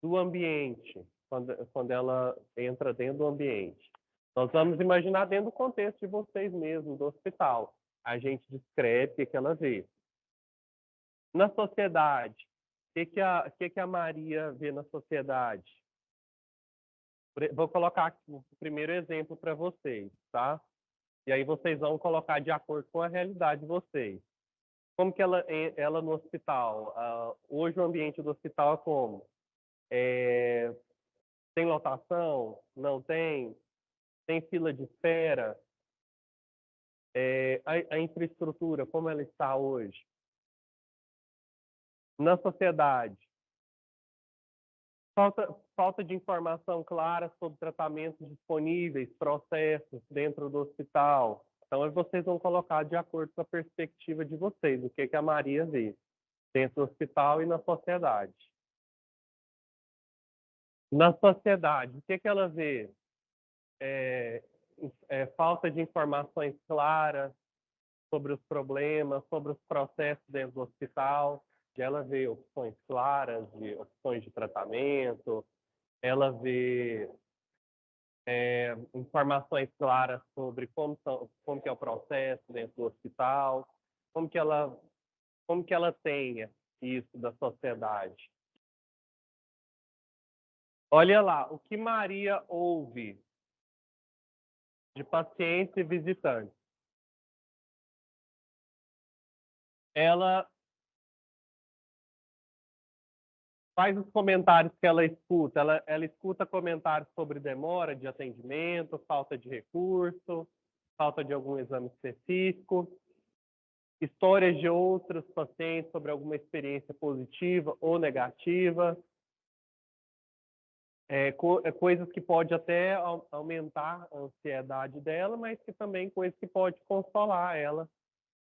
do ambiente, quando ela entra dentro do ambiente? Nós vamos imaginar dentro do contexto de vocês mesmos, do hospital. A gente descreve o que ela vê. Na sociedade, o que a Maria vê na sociedade? Vou colocar aqui o primeiro exemplo para vocês, tá? E aí vocês vão colocar de acordo com a realidade de vocês. Como que ela no hospital? Hoje o ambiente do hospital é como? Tem lotação? Não tem? Tem fila de espera? A infraestrutura, como ela está hoje? Na sociedade, falta de informação clara sobre tratamentos disponíveis, processos dentro do hospital. Então, vocês vão colocar de acordo com a perspectiva de vocês, o que a Maria vê dentro do hospital e na sociedade. Na sociedade, o que ela vê? Falta de informações claras sobre os problemas, sobre os processos dentro do hospital. Ela vê opções claras, de opções de tratamento, ela vê informações claras sobre como que é o processo dentro do hospital, como que ela tenha isso da sociedade. Olha lá, o que Maria ouve de pacientes e visitantes. Ela faz os comentários que ela escuta. Ela escuta comentários sobre demora de atendimento, falta de recurso, falta de algum exame específico, histórias de outros pacientes sobre alguma experiência positiva ou negativa, coisas que pode até aumentar a ansiedade dela, mas que também coisas que pode consolar ela,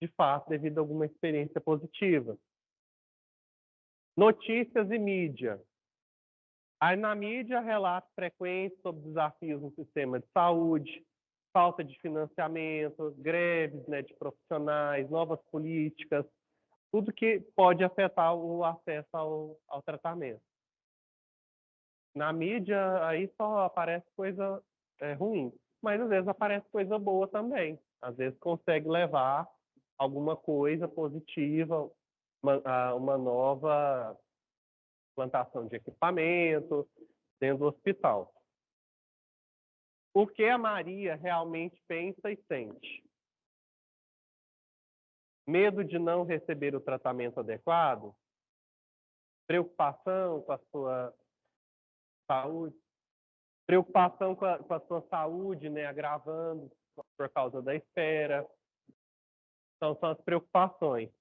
de fato, devido a alguma experiência positiva. Notícias e mídia. Aí na mídia, relatos frequentes sobre desafios no sistema de saúde, falta de financiamento, greves, né, de profissionais, novas políticas, tudo que pode afetar o acesso ao tratamento. Na mídia, aí só aparece coisa ruim, mas às vezes aparece coisa boa também. Às vezes consegue levar alguma coisa positiva, uma nova implantação de equipamento dentro do hospital. O que a Maria realmente pensa e sente? Medo de não receber o tratamento adequado? Preocupação com a sua saúde? Preocupação com a sua saúde, né, agravando por causa da espera. Então, são as preocupações.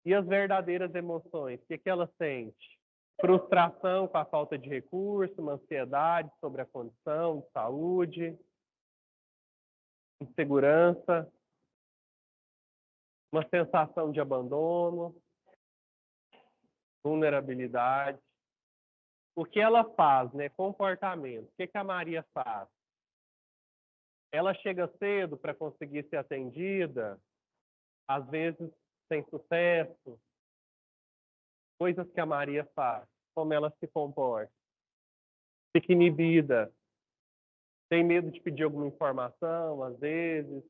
E as verdadeiras emoções? O que ela sente? Frustração com a falta de recurso, uma ansiedade sobre a condição de saúde, insegurança, uma sensação de abandono, vulnerabilidade. O que ela faz, né? Comportamento. O que a Maria faz? Ela chega cedo para conseguir ser atendida, às vezes sem sucesso. Coisas que a Maria faz. Como ela se comporta. Fica inibida. Tem medo de pedir alguma informação, às vezes.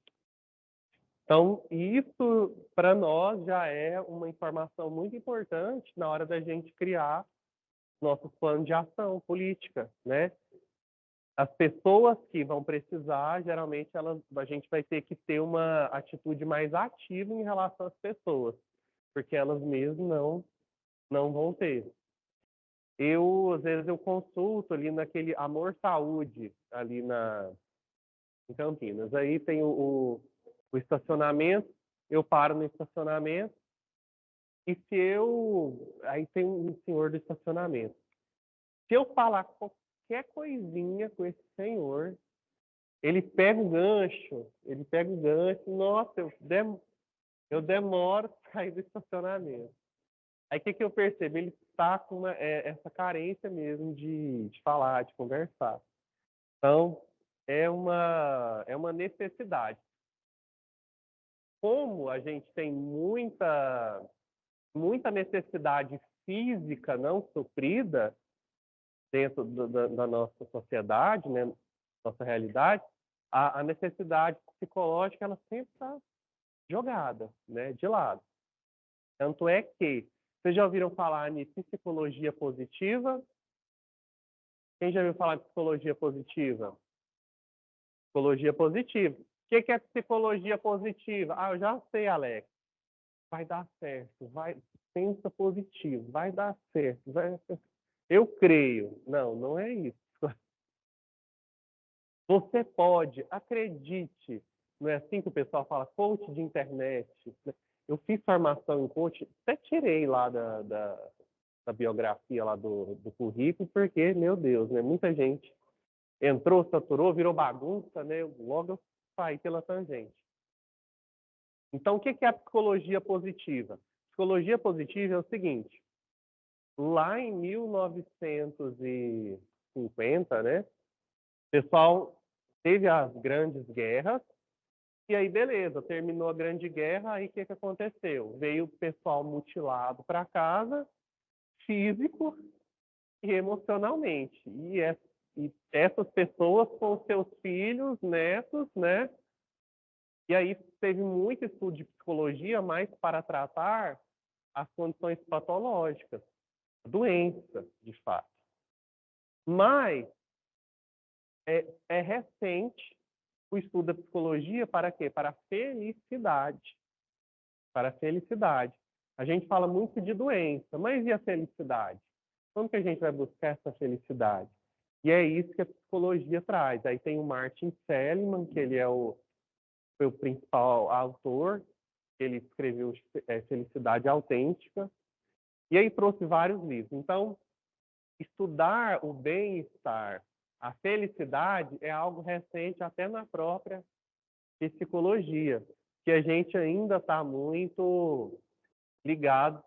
Então, isso para nós já é uma informação muito importante na hora da gente criar nossos planos de ação política, né? As pessoas que vão precisar, geralmente a gente vai ter que ter uma atitude mais ativa em relação às pessoas, porque elas mesmas não vão ter. Às vezes, eu consulto ali naquele Amor Saúde, ali em Campinas. Aí tem o estacionamento, eu paro no estacionamento, e aí tem um senhor do estacionamento. Se eu falar qualquer coisinha com esse senhor, ele pega o gancho, nossa, eu demoro para sair do estacionamento. Aí o que eu percebo? Ele está com essa carência mesmo de falar, de conversar. Então, é uma necessidade. Como a gente tem muita necessidade física não suprida dentro da nossa sociedade, né, nossa realidade, a necessidade psicológica ela sempre está jogada, né, de lado. Tanto é que vocês já ouviram falar em psicologia positiva? Quem já ouviu falar de psicologia positiva? Psicologia positiva. O que é psicologia positiva? Ah, eu já sei, Alex. Vai dar certo, pensa positivo, vai dar certo. Eu creio. Não é isso. Você pode, acredite. Não é assim que o pessoal fala, coach de internet. Eu fiz formação em coach, até tirei lá da biografia lá do currículo, porque, meu Deus, né? Muita gente entrou, saturou, virou bagunça, né? Logo eu saí pela tangente. Então, o que é a psicologia positiva? Psicologia positiva é o seguinte, lá em 1950, né? O pessoal teve as grandes guerras, e aí, beleza, terminou a Grande Guerra, aí o que aconteceu? Veio o pessoal mutilado para casa, físico e emocionalmente. E E essas pessoas com seus filhos, netos, né? E aí teve muito estudo de psicologia, mais para tratar as condições patológicas, a doença, de fato. Mas é recente o estudo da psicologia para quê? Para a felicidade. Para a felicidade. A gente fala muito de doença, mas e a felicidade? Como que a gente vai buscar essa felicidade? E é isso que a psicologia traz. Aí tem o Martin Seligman, que ele foi o principal autor, ele escreveu Felicidade Autêntica, e aí trouxe vários livros. Então, estudar o bem-estar, a felicidade é algo recente até na própria psicologia, que a gente ainda está muito ligado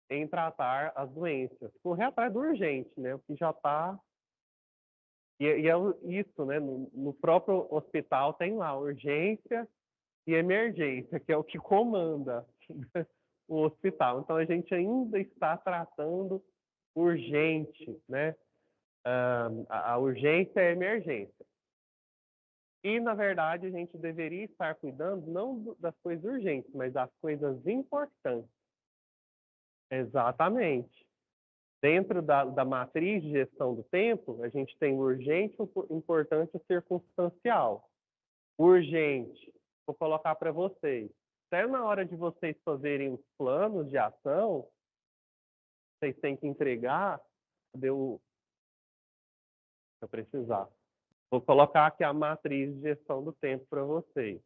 em tratar as doenças. Correr atrás do urgente, né? O que já está... E é isso, né? No próprio hospital tem lá urgência e emergência, que é o que comanda o hospital. Então, a gente ainda está tratando urgente, né? A urgência é a emergência. E, na verdade, a gente deveria estar cuidando não das coisas urgentes, mas das coisas importantes. Exatamente. Dentro da matriz de gestão do tempo, a gente tem o urgente, o importante e o circunstancial. O urgente, vou colocar para vocês. Até na hora de vocês fazerem os planos de ação, vocês têm que entregar, cadê o... Se eu precisar. Vou colocar aqui a matriz de gestão do tempo para vocês.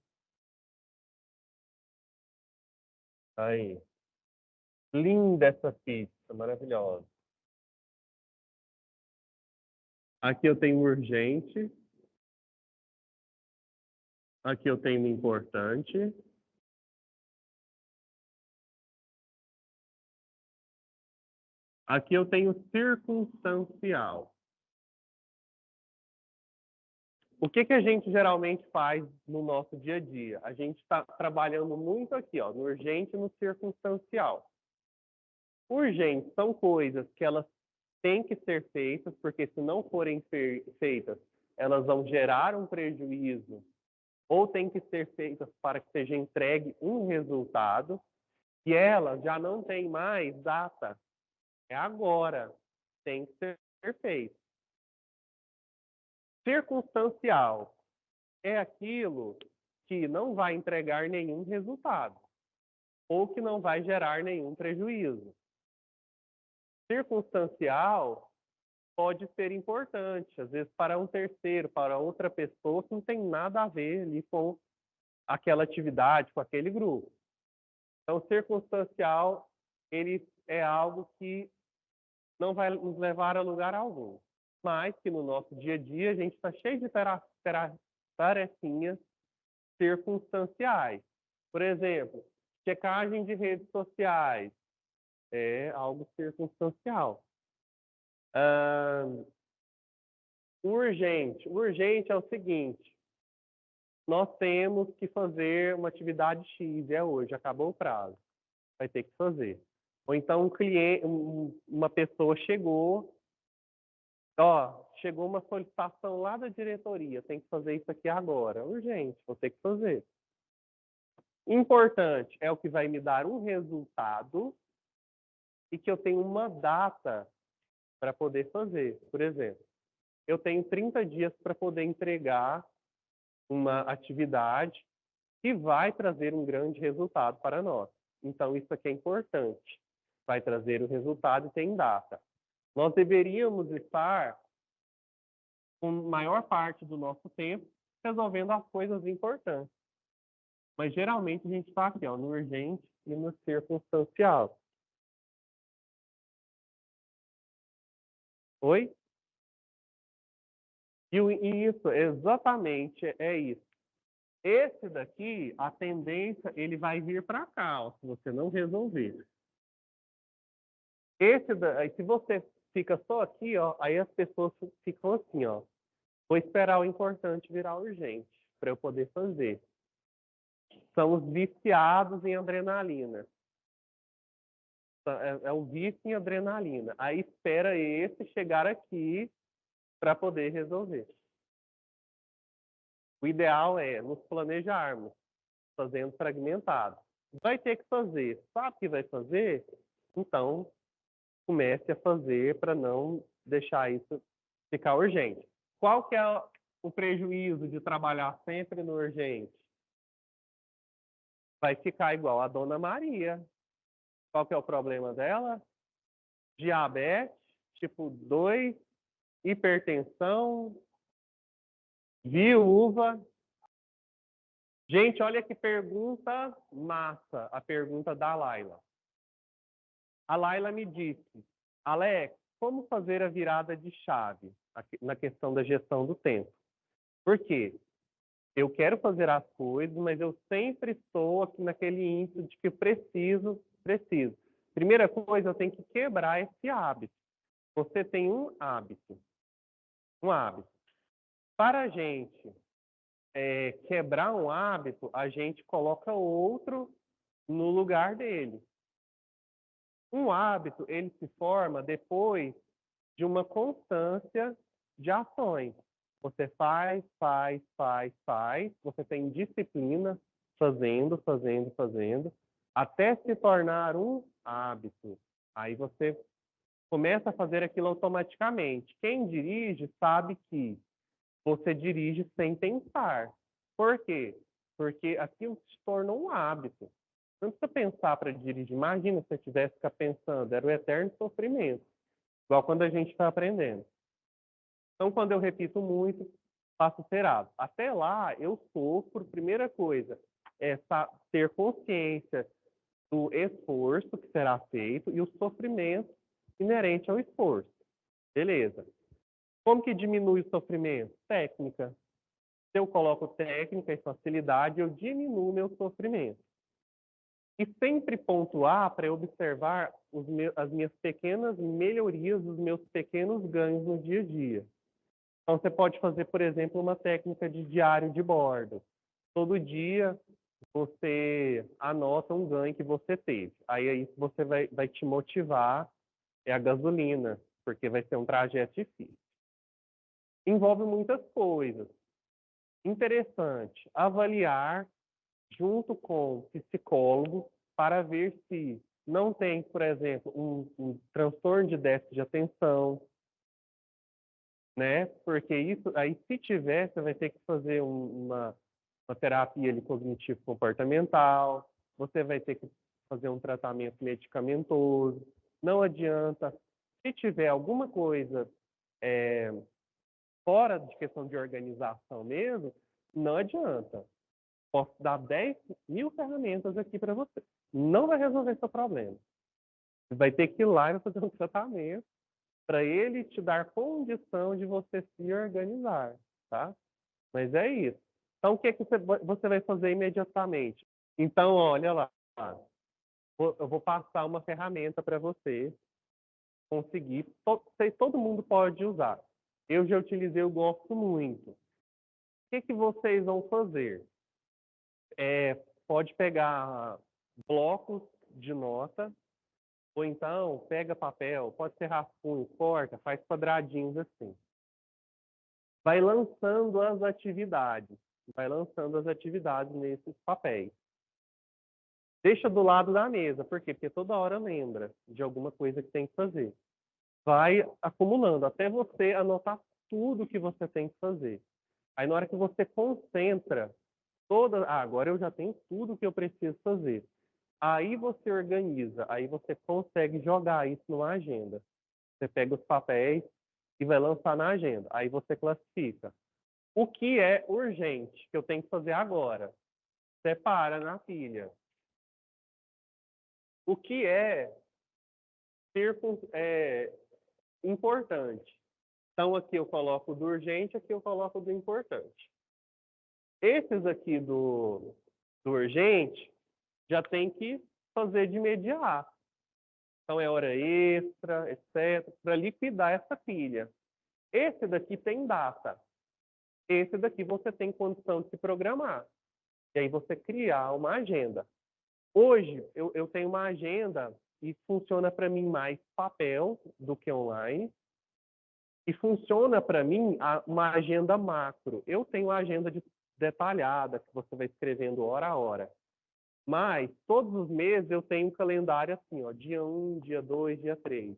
Aí. Linda essa pizza, maravilhosa. Aqui eu tenho urgente. Aqui eu tenho importante. Aqui eu tenho circunstancial. O que a gente geralmente faz no nosso dia a dia? A gente está trabalhando muito aqui, ó, no urgente e no circunstancial. Urgente são coisas que elas têm que ser feitas, porque se não forem feitas, elas vão gerar um prejuízo, ou têm que ser feitas para que seja entregue um resultado, e elas já não têm mais data. É agora. Tem que ser feito. Circunstancial é aquilo que não vai entregar nenhum resultado ou que não vai gerar nenhum prejuízo. Circunstancial pode ser importante, às vezes para um terceiro, para outra pessoa que não tem nada a ver ali com aquela atividade, com aquele grupo. Então, circunstancial, ele é algo que não vai nos levar a lugar algum, mas que no nosso dia a dia a gente está cheio de tarefinhas circunstanciais. Por exemplo, checagem de redes sociais é algo circunstancial. Urgente. Urgente é o seguinte: nós temos que fazer uma atividade X, é hoje, acabou o prazo, vai ter que fazer. Ou então uma pessoa chegou, chegou uma solicitação lá da diretoria, tem que fazer isso aqui agora. Urgente, vou ter que fazer. Importante é o que vai me dar um resultado e que eu tenho uma data para poder fazer. Por exemplo, eu tenho 30 dias para poder entregar uma atividade que vai trazer um grande resultado para nós. Então, isso aqui é importante. Vai trazer o resultado e tem data. Nós deveríamos estar com a maior parte do nosso tempo resolvendo as coisas importantes. Mas, geralmente, a gente está aqui, no urgente e no circunstancial. Oi? E isso, exatamente, é isso. Esse daqui, a tendência, ele vai vir para cá, se você não resolver. Se você fica só aqui, aí as pessoas ficam assim, vou esperar o importante virar urgente, para eu poder fazer. São os viciados em adrenalina. É o vício em adrenalina. Aí espera esse chegar aqui, para poder resolver. O ideal é nos planejarmos, fazendo fragmentado. Vai ter que fazer, sabe que vai fazer? Então, comece a fazer para não deixar isso ficar urgente. Qual que é o prejuízo de trabalhar sempre no urgente? Vai ficar igual a Dona Maria. Qual que é o problema dela? Diabetes, tipo 2, hipertensão, viúva. Gente, olha que pergunta massa, a pergunta da Laila. A Laila me disse, Alex, como fazer a virada de chave na questão da gestão do tempo? Por quê? Eu quero fazer as coisas, mas eu sempre estou aqui naquele índice de que preciso. Primeira coisa, eu tenho que quebrar esse hábito. Você tem um hábito. Para a gente quebrar um hábito, a gente coloca outro no lugar dele. Um hábito, ele se forma depois de uma constância de ações. Você faz, você tem disciplina, fazendo, até se tornar um hábito. Aí você começa a fazer aquilo automaticamente. Quem dirige sabe que você dirige sem pensar. Por quê? Porque aquilo se tornou um hábito. Não precisa pensar para dirigir. Imagina se você tivesse que ficar pensando, era o eterno sofrimento. Igual quando a gente está aprendendo. Então, quando eu repito muito, faço ser hábito. Até lá, eu sofro, primeira coisa, é ter consciência do esforço que será feito e o sofrimento inerente ao esforço. Beleza. Como que diminui o sofrimento? Técnica. Se eu coloco técnica e facilidade, eu diminuo o meu sofrimento. E sempre pontuar para observar as minhas pequenas melhorias, os meus pequenos ganhos no dia a dia. Então, você pode fazer, por exemplo, uma técnica de diário de bordo. Todo dia, você anota um ganho que você teve. Aí isso você vai te motivar, é a gasolina, porque vai ser um trajeto difícil. Envolve muitas coisas. Interessante, avaliar junto com o psicólogo para ver se não tem, por exemplo, um transtorno de déficit de atenção, né? Porque isso, aí se tiver, você vai ter que fazer uma terapia ali, cognitivo-comportamental, você vai ter que fazer um tratamento medicamentoso. Não adianta. Se tiver alguma coisa fora de questão de organização mesmo, não adianta. Posso dar 10.000 ferramentas aqui para você. Não vai resolver seu problema. Você vai ter que ir lá e fazer um tratamento para ele te dar condição de você se organizar, tá? Mas é isso. Então, o que, que você vai fazer imediatamente? Então, olha lá. Eu vou passar uma ferramenta para você conseguir. Todo mundo pode usar. Eu já utilizei, eu gosto muito. O que, que vocês vão fazer? Pode pegar blocos de nota, ou então pega papel, pode ser rascunho, corta, faz quadradinhos assim. Vai lançando as atividades. Vai lançando as atividades nesses papéis. Deixa do lado da mesa. Por quê? Porque toda hora lembra de alguma coisa que tem que fazer. Vai acumulando até você anotar tudo que você tem que fazer. Aí na hora que você concentra agora eu já tenho tudo que eu preciso fazer. Aí você organiza, aí você consegue jogar isso numa agenda. Você pega os papéis e vai lançar na agenda. Aí você classifica. O que é urgente, que eu tenho que fazer agora? Separa na pilha. O que é importante? Então, aqui eu coloco do urgente, aqui eu coloco do importante. Esses aqui do urgente já tem que fazer de imediato. Então, é hora extra, etc., para liquidar essa pilha. Esse daqui tem data. Esse daqui você tem condição de se programar. E aí você criar uma agenda. Hoje, eu tenho uma agenda e funciona para mim mais papel do que online. E funciona para mim uma agenda macro. Eu tenho a agenda detalhada, que você vai escrevendo hora a hora. Mas todos os meses eu tenho um calendário assim, ó, dia 1, dia 2, dia 3.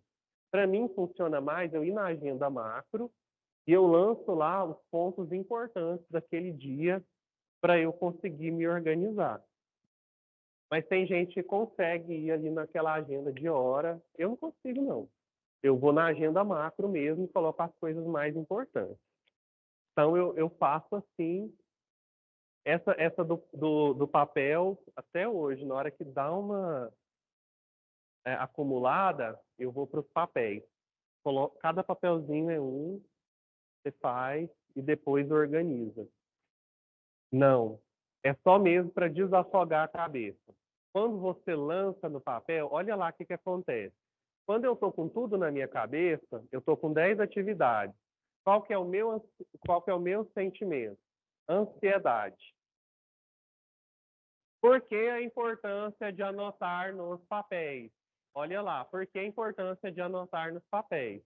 Para mim funciona mais eu ir na agenda macro e eu lanço lá os pontos importantes daquele dia para eu conseguir me organizar. Mas tem gente que consegue ir ali naquela agenda de hora. Eu não consigo, não. Eu vou na agenda macro mesmo e coloco as coisas mais importantes. Então, eu faço assim, essa do papel até hoje, na hora que dá uma acumulada, eu vou para os papéis. Cada papelzinho é um, você faz e depois organiza. Não, é só mesmo para desafogar a cabeça. Quando você lança no papel, olha lá o que acontece. Quando eu estou com tudo na minha cabeça, eu estou com 10 atividades. Qual que é o meu sentimento? Ansiedade. Por que a importância de anotar nos papéis? Olha lá, por que a importância de anotar nos papéis?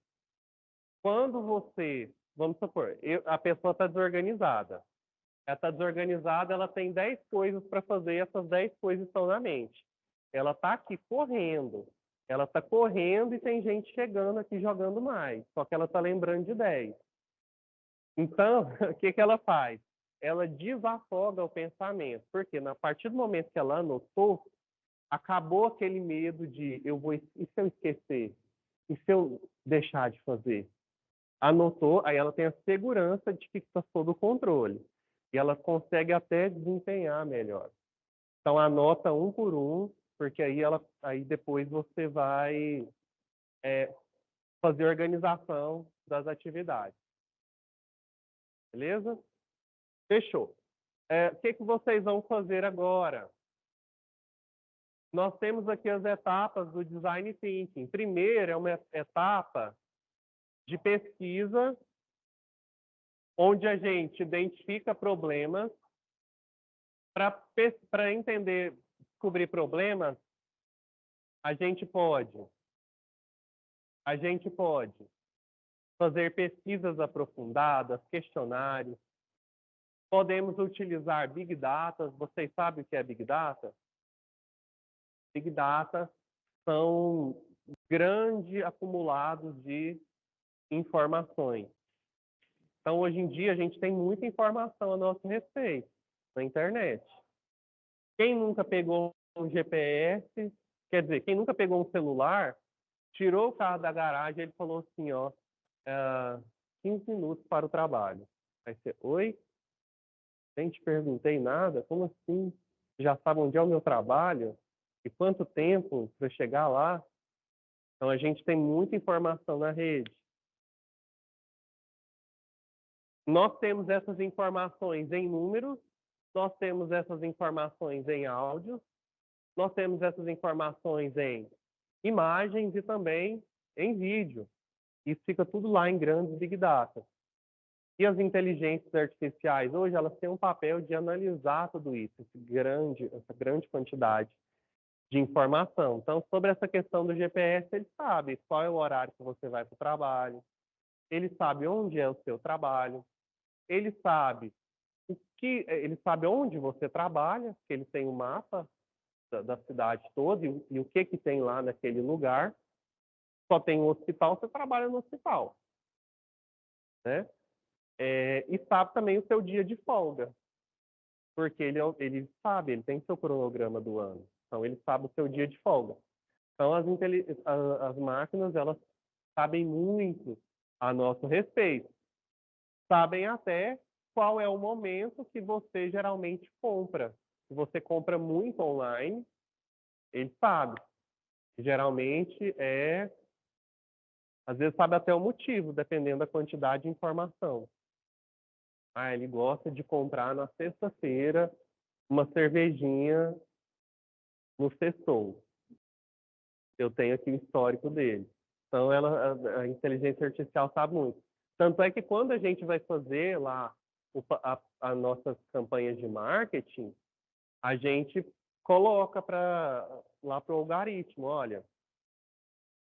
Quando você, vamos supor, a pessoa está desorganizada. Ela está desorganizada, ela tem 10 coisas para fazer, essas 10 coisas estão na mente. Ela está aqui correndo. Ela está correndo e tem gente chegando aqui jogando mais. Só que ela está lembrando de 10. Então, o que ela faz? Ela desafoga o pensamento. Porque a partir do momento que ela anotou, acabou aquele medo de e se eu esquecer? E se eu deixar de fazer? Anotou, aí ela tem a segurança de que está sob o controle. E ela consegue até desempenhar melhor. Então anota um por um, porque aí depois você vai fazer a organização das atividades. Beleza? Fechou. O que vocês vão fazer agora? Nós temos aqui as etapas do Design Thinking. Primeiro é uma etapa de pesquisa, onde a gente identifica problemas. Para entender, descobrir problemas, a gente pode fazer pesquisas aprofundadas, questionários. Podemos utilizar Big Data. Vocês sabem o que é Big Data? Big Data são grandes acumulados de informações. Então, hoje em dia, a gente tem muita informação a nosso respeito na internet. Quem nunca pegou um GPS, quer dizer, quem nunca pegou um celular, tirou o carro da garagem e ele falou assim, ó, 15 minutos para o trabalho. Aí você, oi? Nem te perguntei nada? Como assim? Já sabe onde é o meu trabalho? E quanto tempo para chegar lá? Então, a gente tem muita informação na rede. Nós temos essas informações em números, nós temos essas informações em áudio, nós temos essas informações em imagens e também em vídeo. Isso fica tudo lá em grandes Big Data. E as inteligências artificiais, hoje, elas têm um papel de analisar tudo isso, essa grande quantidade de informação. Então, sobre essa questão do GPS, ele sabe qual é o horário que você vai para o trabalho, ele sabe onde é o seu trabalho, ele sabe ele sabe onde você trabalha, que ele tem um mapa da cidade toda e o que tem lá naquele lugar. Só tem um hospital, você trabalha no hospital, né? E sabe também o seu dia de folga, porque ele sabe, ele tem seu cronograma do ano, então ele sabe o seu dia de folga. Então as máquinas, elas sabem muito a nosso respeito, sabem até qual é o momento que você geralmente compra. Se você compra muito online, ele sabe. Geralmente às vezes sabe até o motivo, dependendo da quantidade de informação. Ele gosta de comprar na sexta-feira uma cervejinha no sextou. Eu tenho aqui o histórico dele. Então, a inteligência artificial sabe muito. Tanto é que quando a gente vai fazer lá as nossas campanhas de marketing, a gente coloca lá para o algoritmo, olha,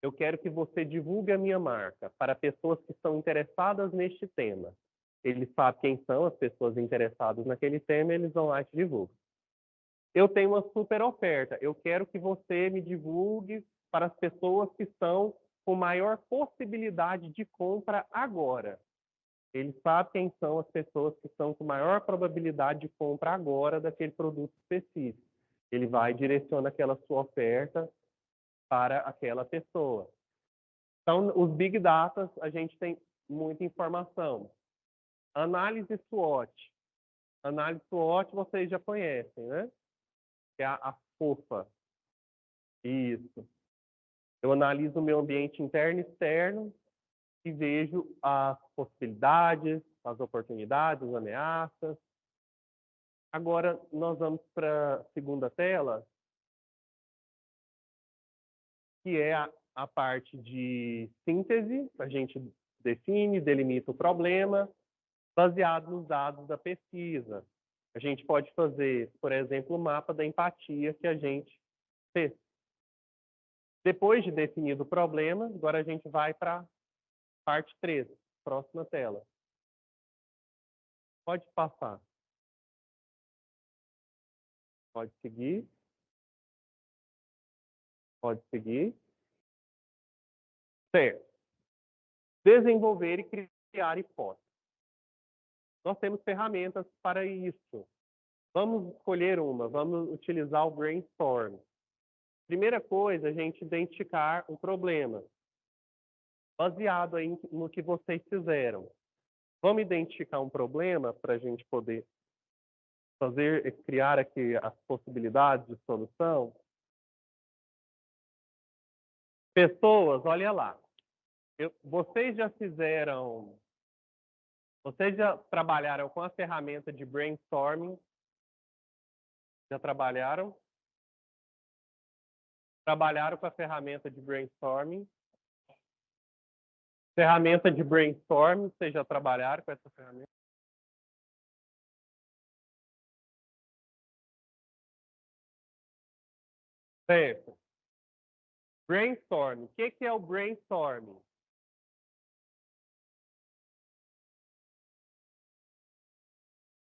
Eu quero que você divulgue a minha marca para pessoas que estão interessadas neste tema. Ele sabe quem são as pessoas interessadas naquele tema, eles vão lá e te divulgam. Eu tenho uma super oferta. Eu quero que você me divulgue para as pessoas que estão com maior possibilidade de compra agora. Ele sabe quem são as pessoas que estão com maior probabilidade de compra agora daquele produto específico. Ele vai e direciona aquela sua oferta para aquela pessoa. Então, os Big Data, a gente tem muita informação. Análise SWOT. Análise SWOT vocês já conhecem, né? Que é a FOFA. Isso. Eu analiso o meu ambiente interno e externo e vejo as possibilidades, as oportunidades, as ameaças. Agora, nós vamos para a segunda tela, que é a parte de síntese. A gente define, delimita o problema, baseado nos dados da pesquisa. A gente pode fazer, por exemplo, o mapa da empatia que a gente fez. Depois de definido o problema, agora a gente vai para a parte 3, próxima tela. Pode passar. Pode seguir. Pode seguir. Certo. Desenvolver e criar hipóteses. Nós temos ferramentas para isso. Vamos escolher uma, vamos utilizar o brainstorm. Primeira coisa, a gente identificar o problema, baseado aí no que vocês fizeram. Vamos identificar um problema para a gente poder criar aqui as possibilidades de solução. Pessoas, olha lá. Vocês já trabalharam com a ferramenta de brainstorming? Já trabalharam? Trabalharam com a ferramenta de brainstorming? Ferramenta de brainstorming, vocês já trabalharam com essa ferramenta? Certo. Brainstorming. O que é o brainstorming?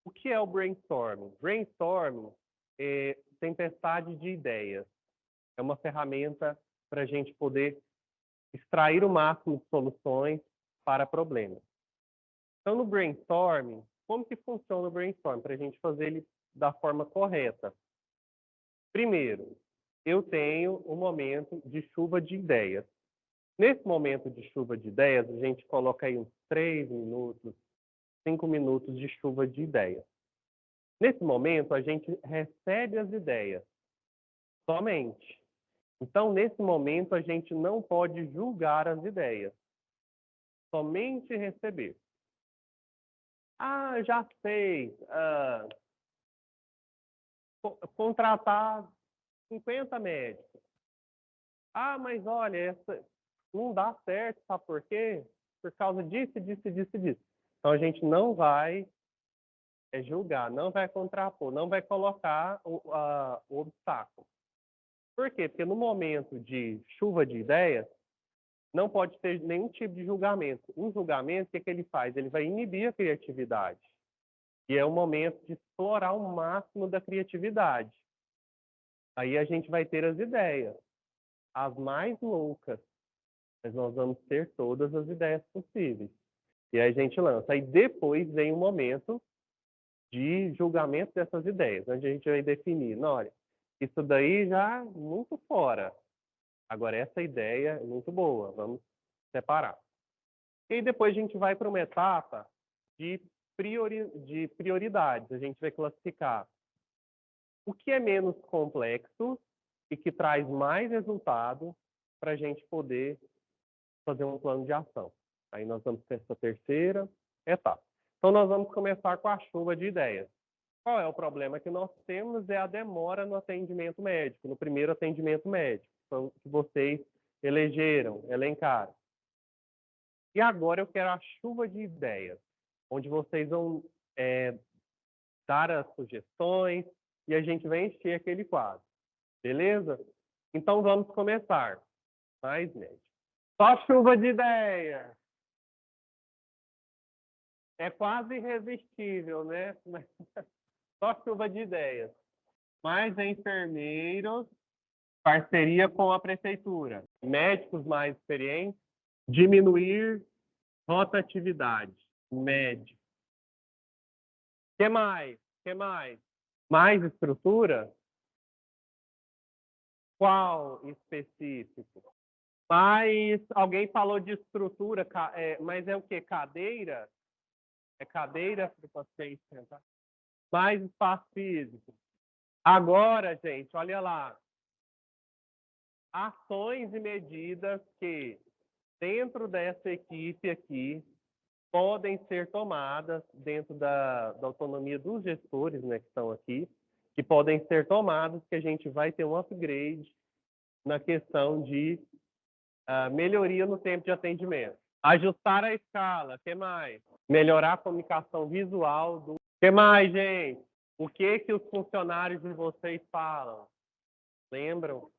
O que é o brainstorming? Brainstorming é tempestade de ideias. É uma ferramenta para a gente poder extrair o máximo de soluções para problemas. Então, no brainstorming, como que funciona o brainstorming? Para a gente fazer ele da forma correta. Primeiro, eu tenho um momento de chuva de ideias. Nesse momento de chuva de ideias, a gente coloca aí uns 3 minutos, 5 minutos de chuva de ideias. Nesse momento, a gente recebe as ideias somente. Então, nesse momento, a gente não pode julgar as ideias, somente receber. Ah, já sei. Contratar 50 médicos. Ah, mas olha, essa não dá certo, sabe por quê? Por causa disso, disso, disso, disso. Então, a gente não vai julgar, não vai contrapor, não vai colocar o obstáculo. Por quê? Porque no momento de chuva de ideias, não pode ter nenhum tipo de julgamento. Um julgamento, o que ele faz? Ele vai inibir a criatividade. E é o momento de explorar o máximo da criatividade. Aí a gente vai ter as ideias, as mais loucas, mas nós vamos ter todas as ideias possíveis. E aí a gente lança. Aí depois vem o momento de julgamento dessas ideias, onde a gente vai definir, não, olha, isso daí já muito fora. Agora, essa ideia é muito boa, vamos separar. E aí depois a gente vai para uma etapa de prioridades. A gente vai classificar o que é menos complexo e que traz mais resultado para a gente poder fazer um plano de ação. Aí nós vamos ter essa terceira etapa. Então, nós vamos começar com a chuva de ideias. Qual é o problema que nós temos? É a demora no atendimento médico, no primeiro atendimento médico, que vocês elegeram, elencaram. E agora eu quero a chuva de ideias, onde vocês vão dar as sugestões e a gente vai encher aquele quadro. Beleza? Então vamos começar. Mais médico. Só chuva de ideia. É quase irresistível, né? Só chuva de ideias. Mais enfermeiros, parceria com a prefeitura. Médicos mais experientes, diminuir rotatividade. Médico. Que mais? Que mais? Mais estrutura? Qual específico? Mas alguém falou de estrutura, mas é o quê? Cadeira? É cadeira para o paciente sentar? Mais espaço físico. Agora, gente, olha lá. Ações e medidas que, dentro dessa equipe aqui, podem ser tomadas dentro da autonomia dos gestores, né, que estão aqui, que podem ser tomadas, que a gente vai ter um upgrade na questão de melhoria no tempo de atendimento. Ajustar a escala, o que mais? Melhorar a comunicação visual. O que mais, gente? O que os funcionários de vocês falam? Lembram?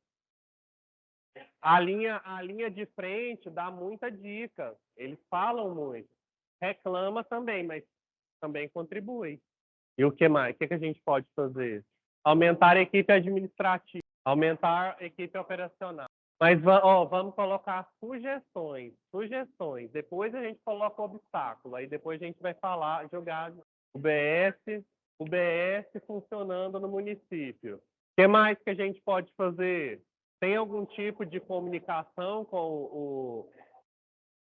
A linha de frente dá muita dica. Eles falam muito. Reclama também, mas também contribui. E o que mais? O que a gente pode fazer? Aumentar a equipe administrativa, aumentar a equipe operacional. Mas vamos colocar sugestões. Sugestões. Depois a gente coloca o obstáculo. Aí depois a gente vai falar, jogar o BS funcionando no município. O que mais que a gente pode fazer? Tem algum tipo de comunicação com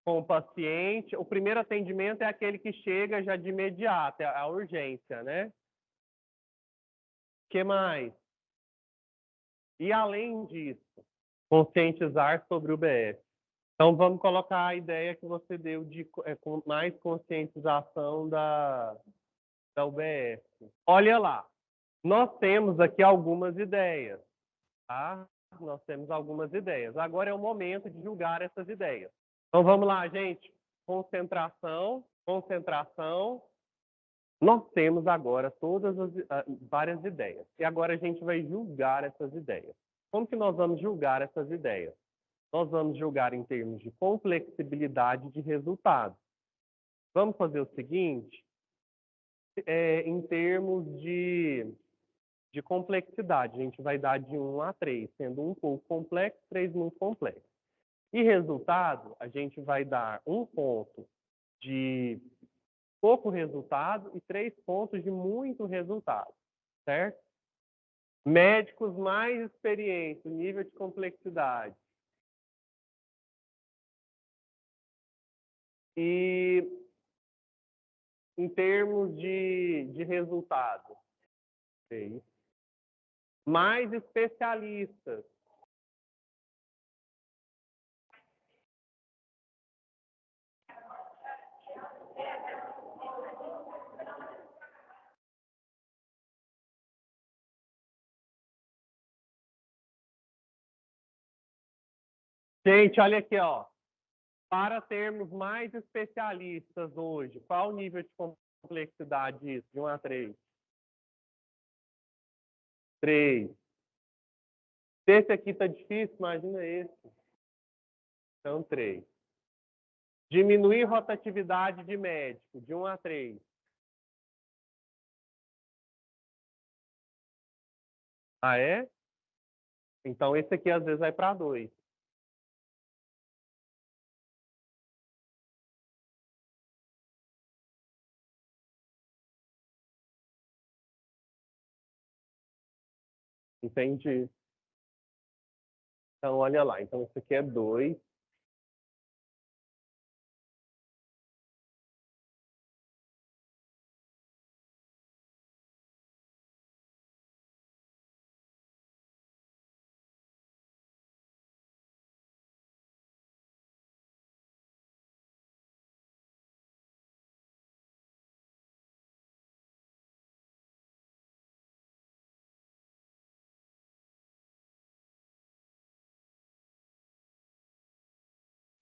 o paciente? O primeiro atendimento é aquele que chega já de imediato, é a urgência, né? O que mais? E além disso, conscientizar sobre o BS. Então, vamos colocar a ideia que você deu de com mais conscientização da UBS. Olha lá, nós temos aqui algumas ideias, tá? Nós temos algumas ideias. Agora é o momento de julgar essas ideias. Então, vamos lá, gente. Concentração, concentração. Nós temos agora todas as várias ideias. E agora a gente vai julgar essas ideias. Como que nós vamos julgar essas ideias? Nós vamos julgar em termos de complexibilidade de resultado. Vamos fazer o seguinte, em termos de complexidade, a gente vai dar de 1 a 3, sendo 1 pouco complexo, 3 muito complexo. E resultado, a gente vai dar 1 ponto de pouco resultado e 3 pontos de muito resultado, certo? Médicos mais experientes, nível de complexidade. E em termos de resultado, okay. Mais especialistas. Gente, olha aqui, ó. Para termos mais especialistas hoje, qual o nível de complexidade disso? De 1 a 3? 3. Se esse aqui está difícil, imagina esse. Então, 3. Diminuir rotatividade de médico, de 1 a 3. Ah, é? Então, esse aqui às vezes vai para 2. Entendi. Então, olha lá. Então, isso aqui é 2.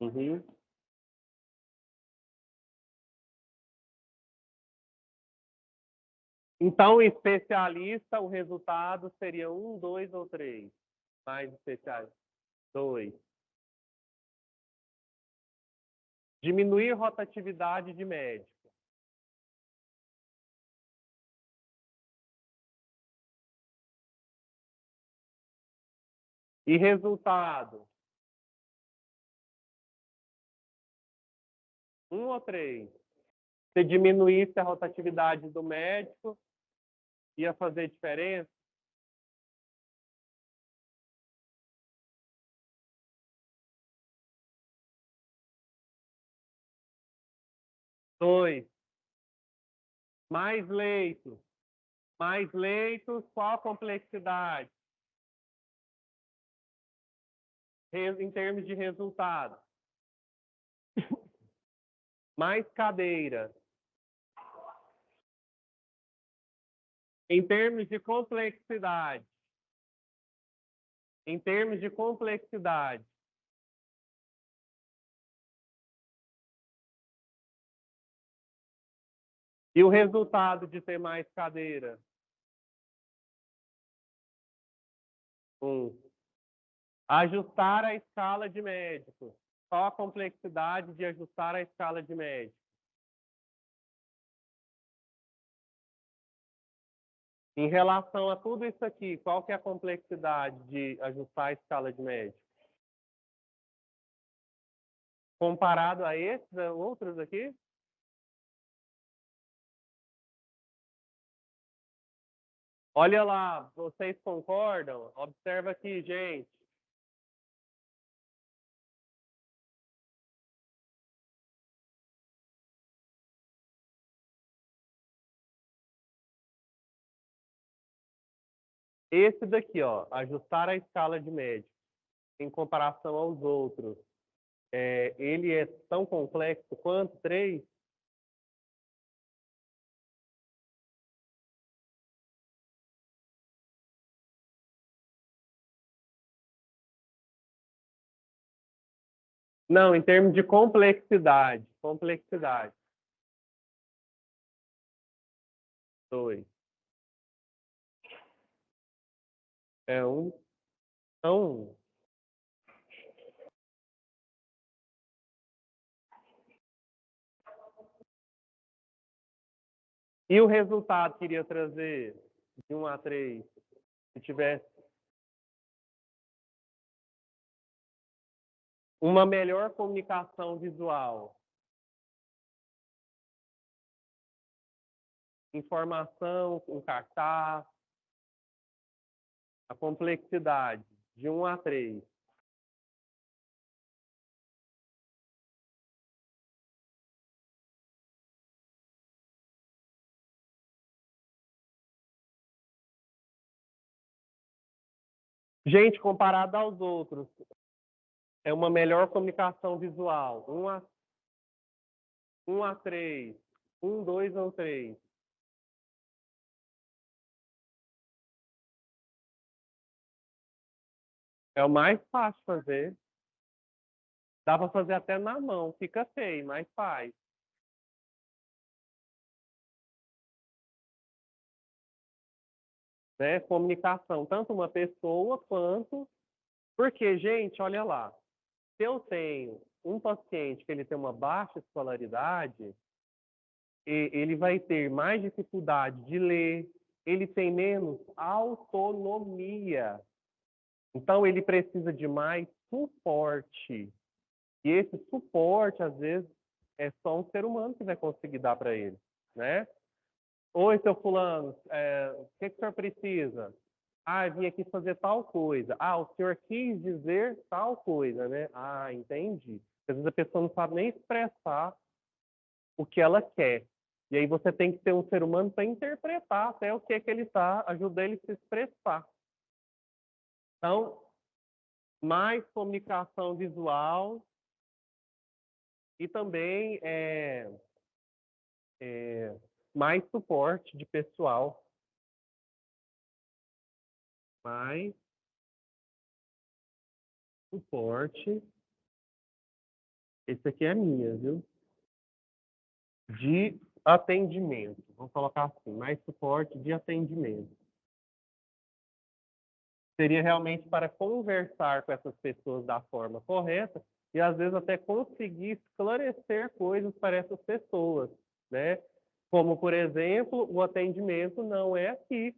Uhum. Então, especialista, o resultado seria 1, 2 ou 3? Mais especialista. 2. Diminuir rotatividade de médico. E resultado? 1 ou 3? Se diminuísse a rotatividade do médico, ia fazer diferença? Dois. Mais leitos. Mais leitos, qual a complexidade? Em termos de resultado. Mais cadeiras. Em termos de complexidade. Em termos de complexidade. E o resultado de ter mais cadeira? 1. Ajustar a escala de médicos. Qual a complexidade de ajustar a escala de médicos? Em relação a tudo isso aqui, qual que é a complexidade de ajustar a escala de médicos? Comparado a esses outros aqui? Olha lá, vocês concordam? Observa aqui, gente. Esse daqui, ó, ajustar a escala de médicos em comparação aos outros, ele é tão complexo quanto 3? Não, em termos de complexidade. Complexidade. 2. É 1. Então, e o resultado que iria trazer de 1 a 3? Se tivesse uma melhor comunicação visual, informação, um cartaz, a complexidade de 1 a 3. Gente, comparado aos outros, é uma melhor comunicação visual. 1 a 3. 1, 2 ou 3. É o mais fácil de fazer. Dá para fazer até na mão. Fica feio, mas faz. Né? Comunicação, tanto uma pessoa quanto... Porque, gente, olha lá. Se eu tenho um paciente que ele tem uma baixa escolaridade, ele vai ter mais dificuldade de ler, ele tem menos autonomia. Então, ele precisa de mais suporte. E esse suporte, às vezes, é só um ser humano que vai conseguir dar para ele, né? Oi, seu fulano, o que o senhor precisa? Ah, eu vim aqui fazer tal coisa. Ah, o senhor quis dizer tal coisa, né? Ah, entendi. Às vezes a pessoa não sabe nem expressar o que ela quer. E aí você tem que ter um ser humano para interpretar até o que é que ele está, ajudar ele a se expressar. Então, mais comunicação visual e também mais suporte de pessoal. Mais suporte. Esse aqui é a minha, viu? De atendimento. Vamos colocar assim, mais suporte de atendimento. Seria realmente para conversar com essas pessoas da forma correta e às vezes até conseguir esclarecer coisas para essas pessoas, né? Como, por exemplo, o atendimento não é aqui.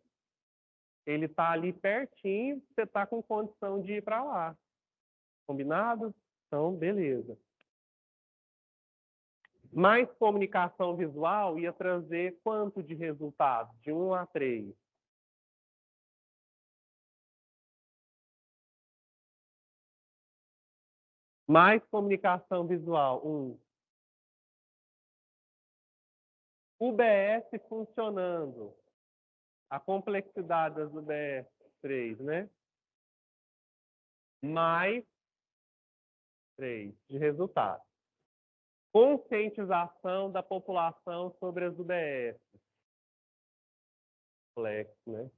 Ele está ali pertinho, você está com condição de ir para lá. Combinado? Então, beleza. Mais comunicação visual ia trazer quanto de resultado? De 1 a 3. Mais comunicação visual, 1. UBS funcionando. A complexidade das UBS, 3, né? Mais 3 de resultado. Conscientização da população sobre as UBS. Complexo, né?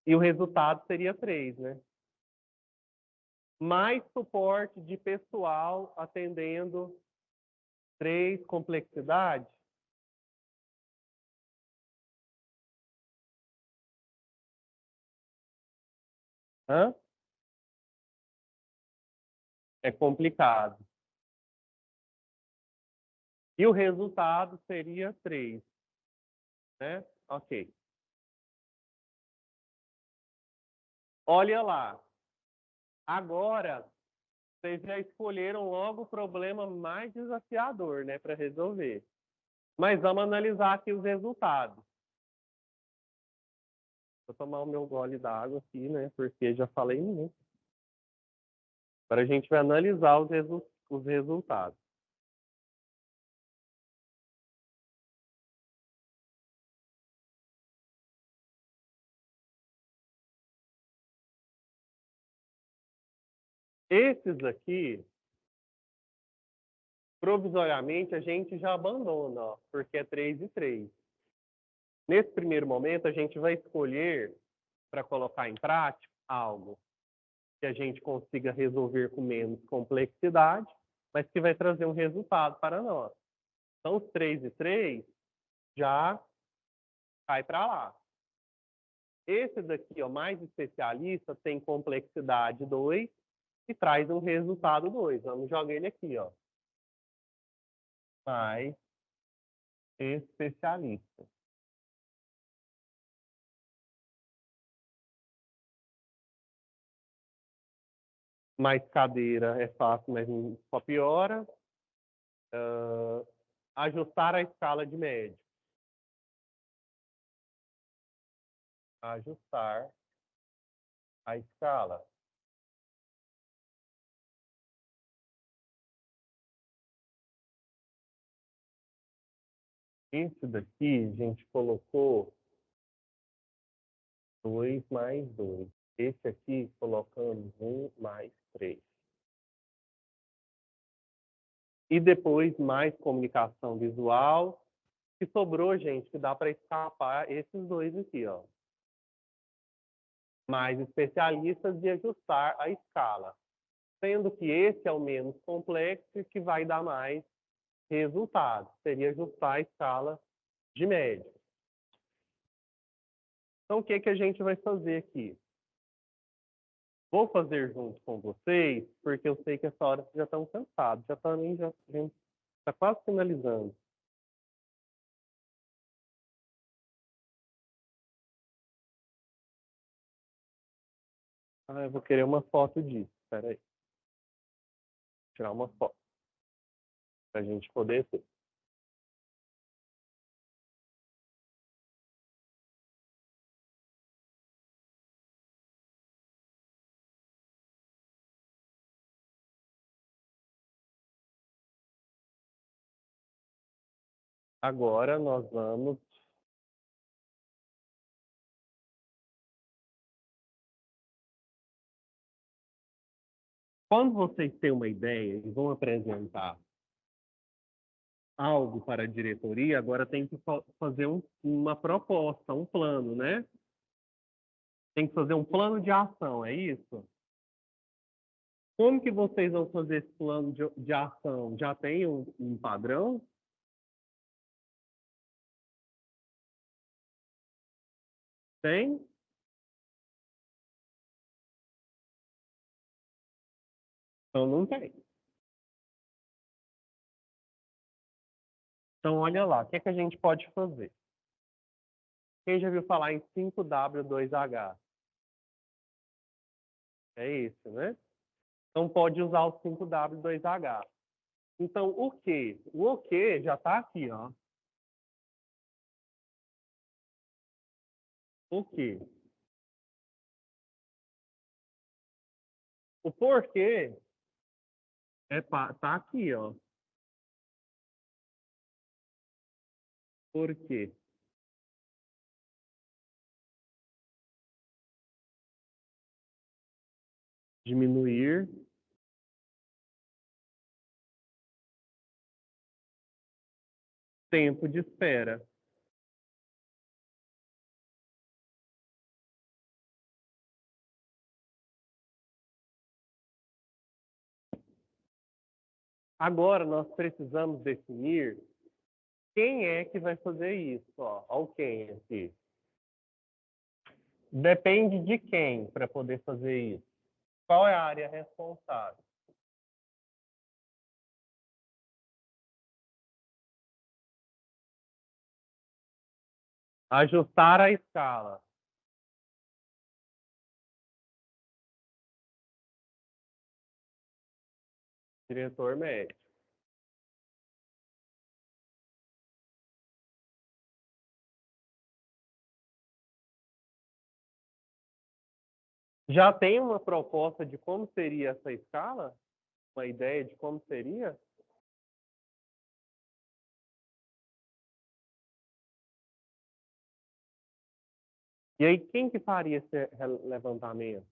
E o resultado seria 3, né? Mais suporte de pessoal atendendo 3, complexidade. Hã? É complicado. E o resultado seria 3, né? Ok. Olha lá. Agora, vocês já escolheram logo o problema mais desafiador, né, para resolver. Mas vamos analisar aqui os resultados. Vou tomar o meu gole d'água aqui, né, porque já falei muito. Agora a gente vai analisar os resultados. Esses aqui, provisoriamente, a gente já abandona, ó, porque é 3 e 3. Nesse primeiro momento, a gente vai escolher, para colocar em prática, algo que a gente consiga resolver com menos complexidade, mas que vai trazer um resultado para nós. Então, os 3 e 3 já cai para lá. Esse daqui, ó, mais especialista, tem complexidade 2 e traz um resultado 2. Vamos jogar ele aqui, ó. Mais especialista. Mais cadeira é fácil, mas só piora. Ajustar a escala de médio. Ajustar a escala. Esse daqui, a gente colocou 2 mais 2. Esse aqui, colocamos 1 mais 3. E depois, mais comunicação visual. E sobrou, gente, que dá para escapar esses dois aqui, ó. Mais especialistas de ajustar a escala. Sendo que esse é o menos complexo e que vai dar mais resultado. Seria ajustar a escala de médio. Então, o que, que a gente vai fazer aqui? Vou fazer junto com vocês, porque eu sei que essa hora vocês já estão cansados. Já também já a gente está quase finalizando. Ah, eu vou querer uma foto disso. Espera aí. Tirar uma foto. Para a gente poder ter. Agora nós vamos. Quando vocês têm uma ideia e vão apresentar algo para a diretoria, agora tem que fazer uma proposta, um plano, né? Tem que fazer um plano de ação, é isso? Como que vocês vão fazer esse plano de ação? Já tem um padrão? Tem? Então, não tem. Então, olha lá, o que é que a gente pode fazer? Quem já viu falar em 5W2H? É isso, né? Então, pode usar o 5W2H. Então, o quê? O quê já está aqui, ó. O quê? O porquê tá aqui, ó. Por quê? Diminuir tempo de espera. Agora, nós precisamos definir quem é que vai fazer isso, ó. Olha o quem aqui. Depende de quem para poder fazer isso. Qual é a área responsável? Ajustar a escala. Diretor médico. Já tem uma proposta de como seria essa escala? Uma ideia de como seria? E aí, quem que faria esse levantamento?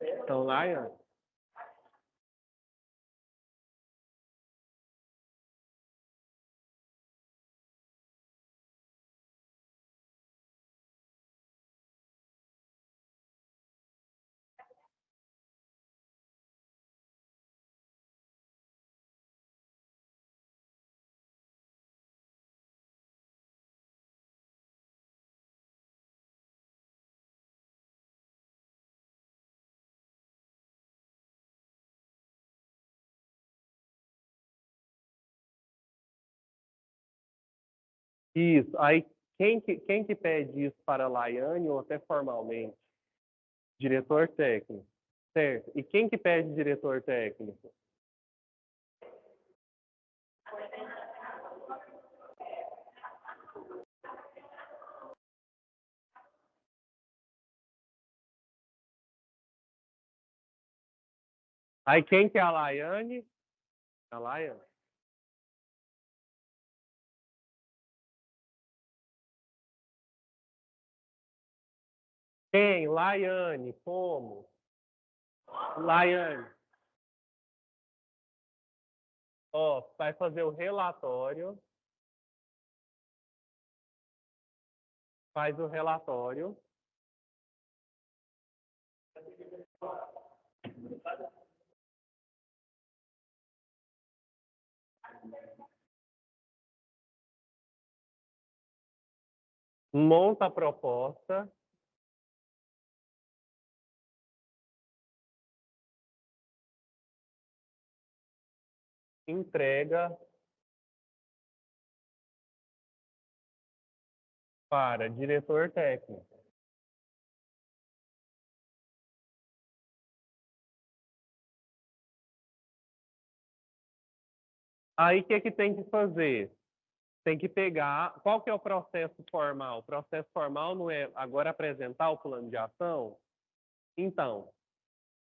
Então, Laia, isso. Aí, quem que pede isso para a Laiane ou até formalmente? Diretor técnico. Certo. E quem que pede diretor técnico? Aí, quem que é a Laiane? A Laiane. Quem? Laiane. Como? Laiane. Ó, vai fazer o relatório. Faz o relatório. Monta a proposta. Entrega para diretor técnico. Aí, o que que tem que fazer? Tem que pegar. Qual que é o processo formal? O processo formal não é agora apresentar o plano de ação? Então,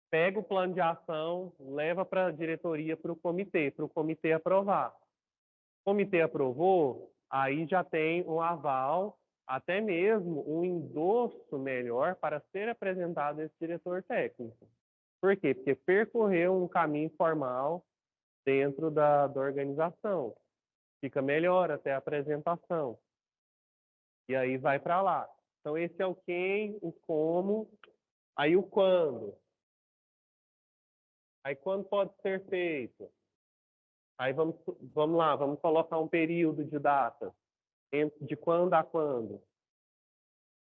pega o plano de ação, leva para a diretoria, para o comitê aprovar. O comitê aprovou, aí já tem um aval, até mesmo um endosso melhor para ser apresentado a esse diretor técnico. Por quê? Porque percorreu um caminho formal dentro da organização. Fica melhor até a apresentação. E aí vai para lá. Então, esse é o quem, o como, aí o quando. Aí quando pode ser feito? Aí vamos lá, vamos colocar um período de data. De quando a quando?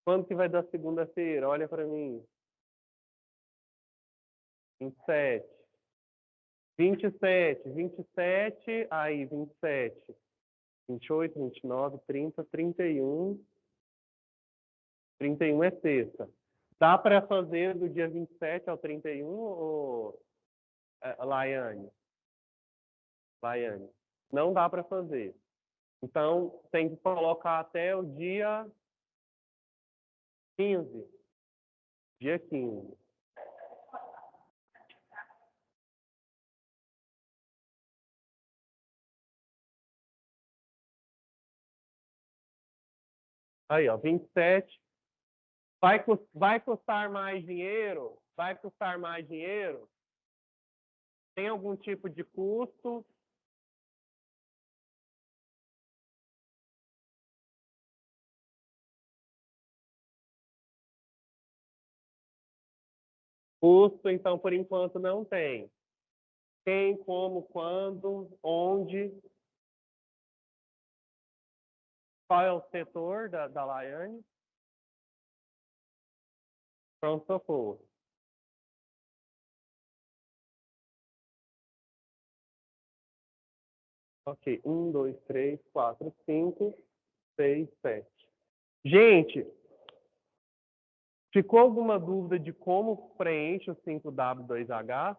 Quando que vai dar segunda-feira? Olha para mim. 27. 27, aí 27, 28, 29, 30, 31. 31 é sexta. Dá para fazer do dia 27 ao 31, ou, Laiane? Laiane. Não dá para fazer. Então, tem que colocar até o dia 15. Dia 15. Aí, ó, 27. Vai custar mais dinheiro? Vai custar mais dinheiro? Tem algum tipo de custo? Custo, então, por enquanto, não tem. Quem, como, quando, onde? Qual é o setor da Laiane? Pronto-socorro. Ok, 1, 2, 3, 4, 5, 6, 7. Gente, ficou alguma dúvida de como preenche o 5W2H?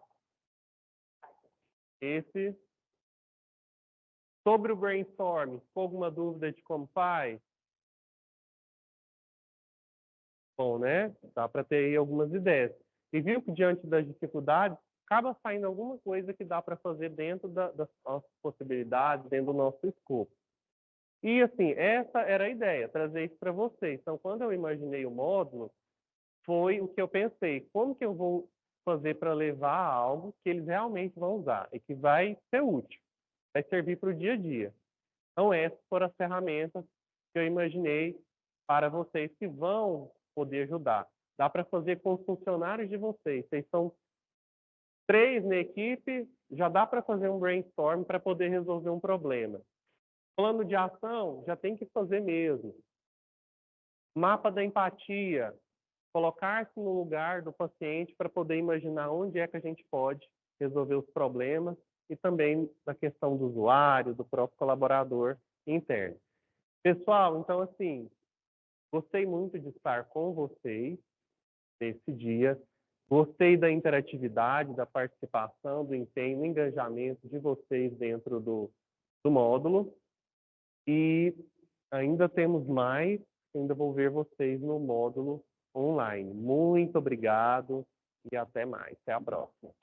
Esse. Sobre o brainstorming, ficou alguma dúvida de como faz? Bom, né? Dá para ter aí algumas ideias. E viu que diante das dificuldades, acaba saindo alguma coisa que dá para fazer dentro das nossas possibilidades, dentro do nosso escopo. E assim, essa era a ideia, trazer isso para vocês. Então, quando eu imaginei o módulo, foi o que eu pensei. Como que eu vou fazer para levar algo que eles realmente vão usar e que vai ser útil, vai servir para o dia a dia. Então, essas foram as ferramentas que eu imaginei para vocês que vão poder ajudar. Dá para fazer com os funcionários de vocês. Vocês são 3 na equipe, já dá para fazer um brainstorm para poder resolver um problema. Plano de ação, já tem que fazer mesmo. Mapa da empatia, colocar-se no lugar do paciente para poder imaginar onde é que a gente pode resolver os problemas e também da questão do usuário, do próprio colaborador interno. Pessoal, então assim, gostei muito de estar com vocês nesse dia. Gostei da interatividade, da participação, do empenho, do engajamento de vocês dentro do módulo. E ainda temos mais, ainda vou ver vocês no módulo online. Muito obrigado e até mais. Até a próxima.